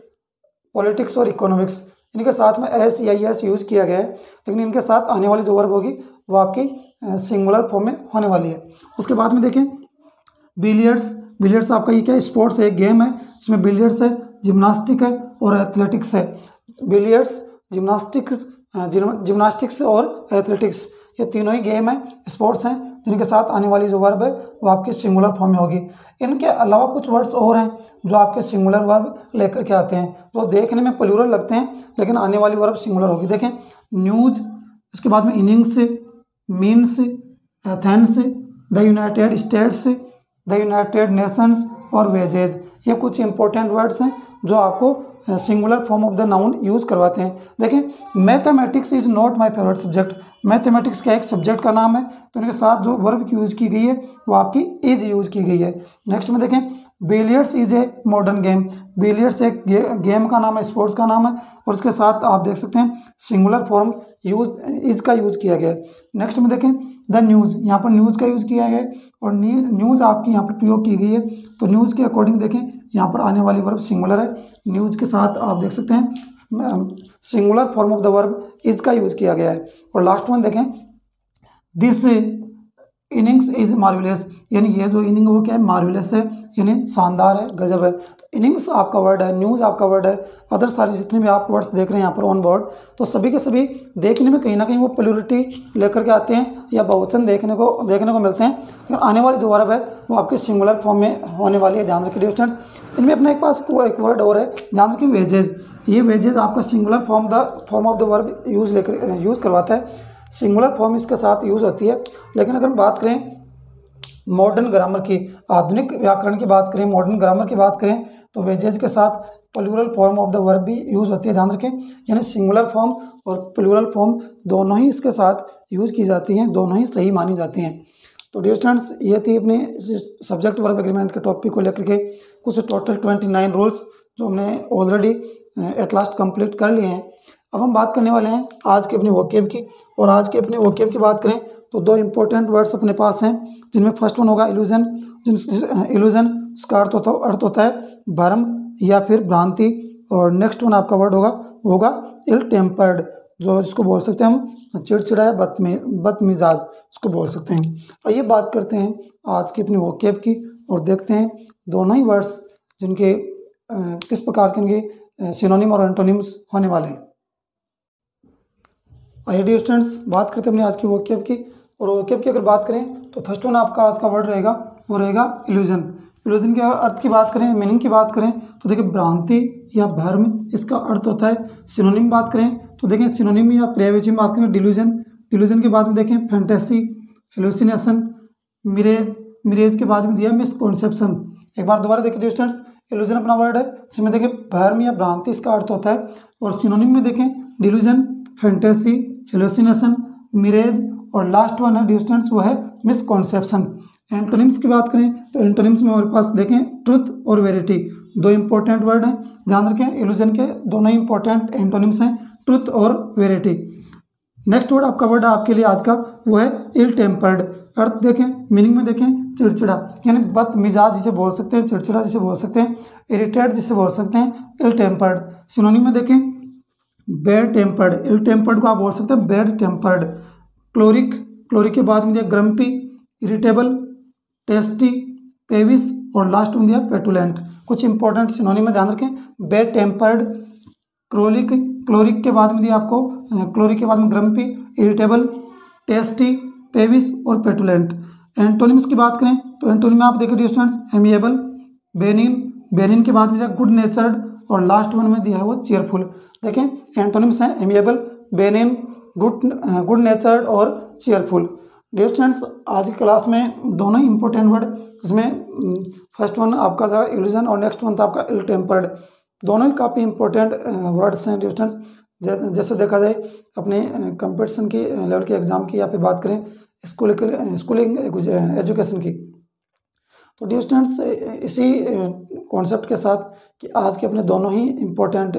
पॉलिटिक्स और इकोनॉमिक्स, इनके साथ में एस या एस यूज किया गया है, लेकिन इनके साथ आने वाली जो वर्ब होगी वो आपकी सिंगुलर फॉर्म में होने वाली है। उसके बाद में देखें बिलियर्ड्स। बिलियर्ड्स आपका ये क्या है, स्पोर्ट्स है, एक गेम है, इसमें बिलियर्ड्स है, जिम्नास्टिक है और एथलेटिक्स है। बिलियर्ड्स, जिम्नास्टिक्स और एथलेटिक्स, ये तीनों ही गेम है, स्पोर्ट्स हैं, जिनके साथ आने वाली जो वर्ब है वो आपकी सिंगुलर फॉर्म में होगी। इनके अलावा कुछ वर्ड्स और हैं जो आपके सिंगुलर वर्ब लेकर के आते हैं, जो देखने में प्लूरल लगते हैं, लेकिन आने वाली वर्ब सिंगुलर होगी। देखें न्यूज, इसके बाद में innings, means, Athens, the United states, the United Nations और वेजेज। ये कुछ इंपॉर्टेंट वर्ड्स हैं जो आपको singular form of the noun use करवाते हैं। देखें mathematics is not my favourite subject. Mathematics का एक सब्जेक्ट का नाम है, तो इनके साथ जो वर्ब यूज की गई है वो आपकी इज यूज की गई है। नेक्स्ट में देखें billiards is a modern game. Billiards एक गेम का नाम है, स्पोर्ट्स का नाम है, और उसके साथ आप देख सकते हैं सिंगुलर फॉर्म यूज इज का यूज किया गया है। नेक्स्ट में देखें द न्यूज़, यहाँ पर न्यूज़ का यूज किया गया है और न्यूज़ आपकी यहाँ पर प्रयोग की गई है, तो न्यूज़ के अकॉर्डिंग देखें यहाँ पर आने वाली वर्ब सिंगुलर है। न्यूज़ के साथ आप देख सकते हैं singular form of the verb is का यूज किया गया है। और लास्ट वन देखें दिस इनिंग्स इज मार्वेलस, यानी ये जो इनिंग वो क्या है, मार्वेलस है, यानी शानदार है, गजब है। तो इनिंग्स आपका वर्ड है, न्यूज़ आपका वर्ड है, अदर सारे जितने भी आप वर्ड्स देख रहे हैं यहाँ पर ऑन बोर्ड, तो सभी के सभी देखने में कहीं ना कहीं वो प्लूरिटी लेकर के आते हैं या बहुवचन देखने को मिलते हैं, लेकिन आने वाली जो वर्ब है वो आपके सिंगुलर फॉर्म में होने वाली है। ध्यान रखिए स्टूडेंट्स, इनमें अपने एक पास एक वर्ड और है, ध्यान रखिए वेजेज। ये वेजेज आपका singular form of the verb use करवाता है, सिंगुलर फॉर्म इसके साथ यूज होती है। लेकिन अगर हम बात करें मॉडर्न ग्रामर की, आधुनिक व्याकरण की बात करें, मॉडर्न ग्रामर की बात करें, तो वेजेज के साथ plural form of the verb भी यूज होती है। ध्यान रखें, यानी सिंगुलर फॉर्म और प्लूरल फॉर्म दोनों ही इसके साथ यूज की जाती हैं, दोनों ही सही मानी जाती हैं। तो डियर स्टूडेंट्स, ये थी अपने सब्जेक्ट वर्ब एग्रीमेंट के टॉपिक को लेकर के कुछ टोटल 29 रूल्स जो हमने ऑलरेडी एट लास्ट कंप्लीट कर लिए हैं। अब हम बात करने वाले हैं आज के अपने वोकेब की, और आज के अपने वोकेब की बात करें तो दो इंपॉर्टेंट वर्ड्स अपने पास हैं, जिनमें फर्स्ट वन होगा इल्यूजन। इल्यूजन इसका अर्थ होता है भ्रम या फिर भ्रांति, और नेक्स्ट वन आपका वर्ड होगा इल टेम्पर्ड, जो जिसको बोल सकते हैं हम चिड़चिड़ा या बदमिजाज इसको बोल सकते हैं। आइए बात करते हैं आज की अपनी वोकेब की और देखते हैं दोनों ही वर्ड्स जिनके किस प्रकार के इनके सिनोनिम और एंटोनिम्स होने वाले हैं। आइए डियर स्टूडेंट्स, बात करते हैं अपनी आज की वोकेब की, और वोकेब की अगर बात करें तो फर्स्ट वन आपका आज का वर्ड रहेगा वो रहेगा इल्यूजन। इल्यूजन के अर्थ की बात करें, मीनिंग की बात करें तो देखिए भ्रांति या भ्रम इसका अर्थ होता है। सिनोनिम बात करें तो देखें सिनोनिम या पर्यायवाची में बात करें डिल्यूजन। डिल्यूजन के बाद में देखें फैंटेसी, हेलुसिनेशन, मिरेज के बाद में दिया मिसकॉन्सेप्शन। एक बार दोबारा देखिए स्टूडेंट्स, इल्यूजन अपना वर्ड है जिसमें देखिए भ्रम या भ्रांति इसका अर्थ होता है, और सिनोनिम में देखें डिल्यूजन, फैंटेसी, हेलुसिनेशन, मिरेज, और लास्ट वन है स्टूडेंट्स वो है मिसकॉन्सेप्शन। एंटोनिम्स की बात करें तो एंटोनिम्स में हमारे पास देखें ट्रुथ और वेरिटी, दो इंपॉर्टेंट वर्ड हैं, ध्यान रखें इल्यूजन के दोनों ही इंपॉर्टेंट एंटोनिम्स हैं ट्रुथ और वेरिटी। नेक्स्ट वर्ड आपका वर्ड आपके लिए आज का वो है इल टेम्पर्ड। अर्थ देखें, मीनिंग में देखें चिड़चिड़ा, यानी बदमिजाज जिसे बोल सकते हैं, चिड़चिड़ा जिसे बोल सकते हैं, इरिटेट जिसे बोल सकते हैं, इल टेम्पर्ड। सिनोनिम में देखें बैड टेम्पर्ड, इल टेम्पर्ड को आप बोल सकते हैं बैड टेम्पर्ड। क्लोरिक के बाद में दिया ग्रम्पी, इरिटेबल, टेस्टी, पेविस, और लास्ट में दिया पेटुलेंट। कुछ इंपॉर्टेंट सिनोनिम में ध्यान रखें, बैड टेम्पर्ड, क्लोरिक के बाद में दिया आपको, क्लोरिक के बाद में ग्रम्पी, इरिटेबल, टेस्टी, पेविस और पेटुलेंट। एंटोनिम्स की बात करें तो एंटोनिम में आप देखिए dear students, amiable, benign, benign के बाद में दिया गुड नेचर्ड और लास्ट वन में दिया है वो चेयरफुल। देखें एंटोनिम्स हैं एमिएबल, बेनिन, गुड नेचर्ड और चेयरफुल। डियर स्टूडेंट्स आज की क्लास में दोनों ही इंपॉर्टेंट वर्ड, इसमें फर्स्ट वन आपका था इल्यूजन और नेक्स्ट वन था आपका इल टेम्पर्ड। दोनों ही काफ़ी इंपॉर्टेंट वर्ड्स हैं डियर स्टूडेंट्स। जैसे देखा जाए अपने कंपटीशन की लेवल के एग्ज़ाम की या फिर बात करें स्कूलिंग एजुकेशन की, तो डियर स्टूडेंट्स इसी कॉन्सेप्ट के साथ कि आज के अपने दोनों ही इम्पोर्टेंट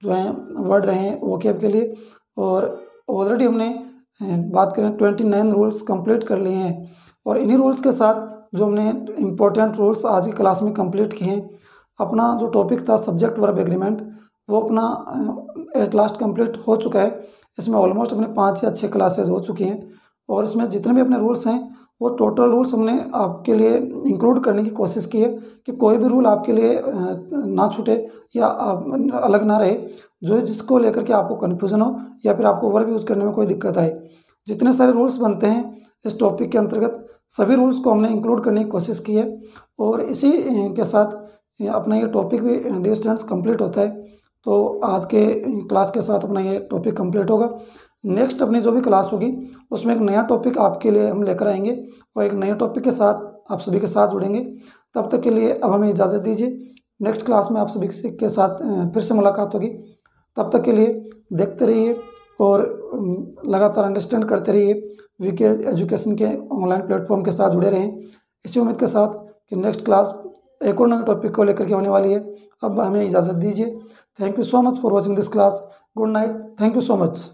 जो हैं वर्ड रहे हैं वोकैब के लिए, और ऑलरेडी हमने बात करें 29 रूल्स कंप्लीट कर लिए हैं। और इन्हीं रूल्स के साथ जो हमने इम्पोर्टेंट रूल्स आज की क्लास में कंप्लीट किए हैं, अपना जो टॉपिक था सब्जेक्ट वर्ब एग्रीमेंट वो अपना एट लास्ट कंप्लीट हो चुका है। इसमें ऑलमोस्ट अपने 5 या 6 क्लासेज हो चुकी हैं, और इसमें जितने भी अपने रूल्स हैं वो टोटल रूल्स हमने आपके लिए इंक्लूड करने की कोशिश की है कि कोई भी रूल आपके लिए ना छूटे या अलग ना रहे, जो जिसको लेकर के आपको कन्फ्यूज़न हो या फिर आपको वर्ब यूज़ करने में कोई दिक्कत आए। जितने सारे रूल्स बनते हैं इस टॉपिक के अंतर्गत सभी रूल्स को हमने इंक्लूड करने की कोशिश की है, और इसी के साथ अपना ये टॉपिक भी डियर स्टूडेंट्स कंप्लीट होता है। तो आज के क्लास के साथ अपना ये टॉपिक कंप्लीट होगा। नेक्स्ट अपनी जो भी क्लास होगी उसमें एक नया टॉपिक आपके लिए हम लेकर आएंगे और एक नए टॉपिक के साथ आप सभी के साथ जुड़ेंगे। तब तक के लिए अब हमें इजाज़त दीजिए। नेक्स्ट क्लास में आप सभी के साथ फिर से मुलाकात होगी। तब तक के लिए देखते रहिए और लगातार अंडरस्टैंड करते रहिए, वीके एजुकेशन के ऑनलाइन प्लेटफॉर्म के साथ जुड़े रहें। इसी उम्मीद के साथ कि नेक्स्ट क्लास एक और नए टॉपिक को लेकर के होने वाली है। अब हमें इजाज़त दीजिए। Thank you so much for watching this class. Good night. Thank you so much.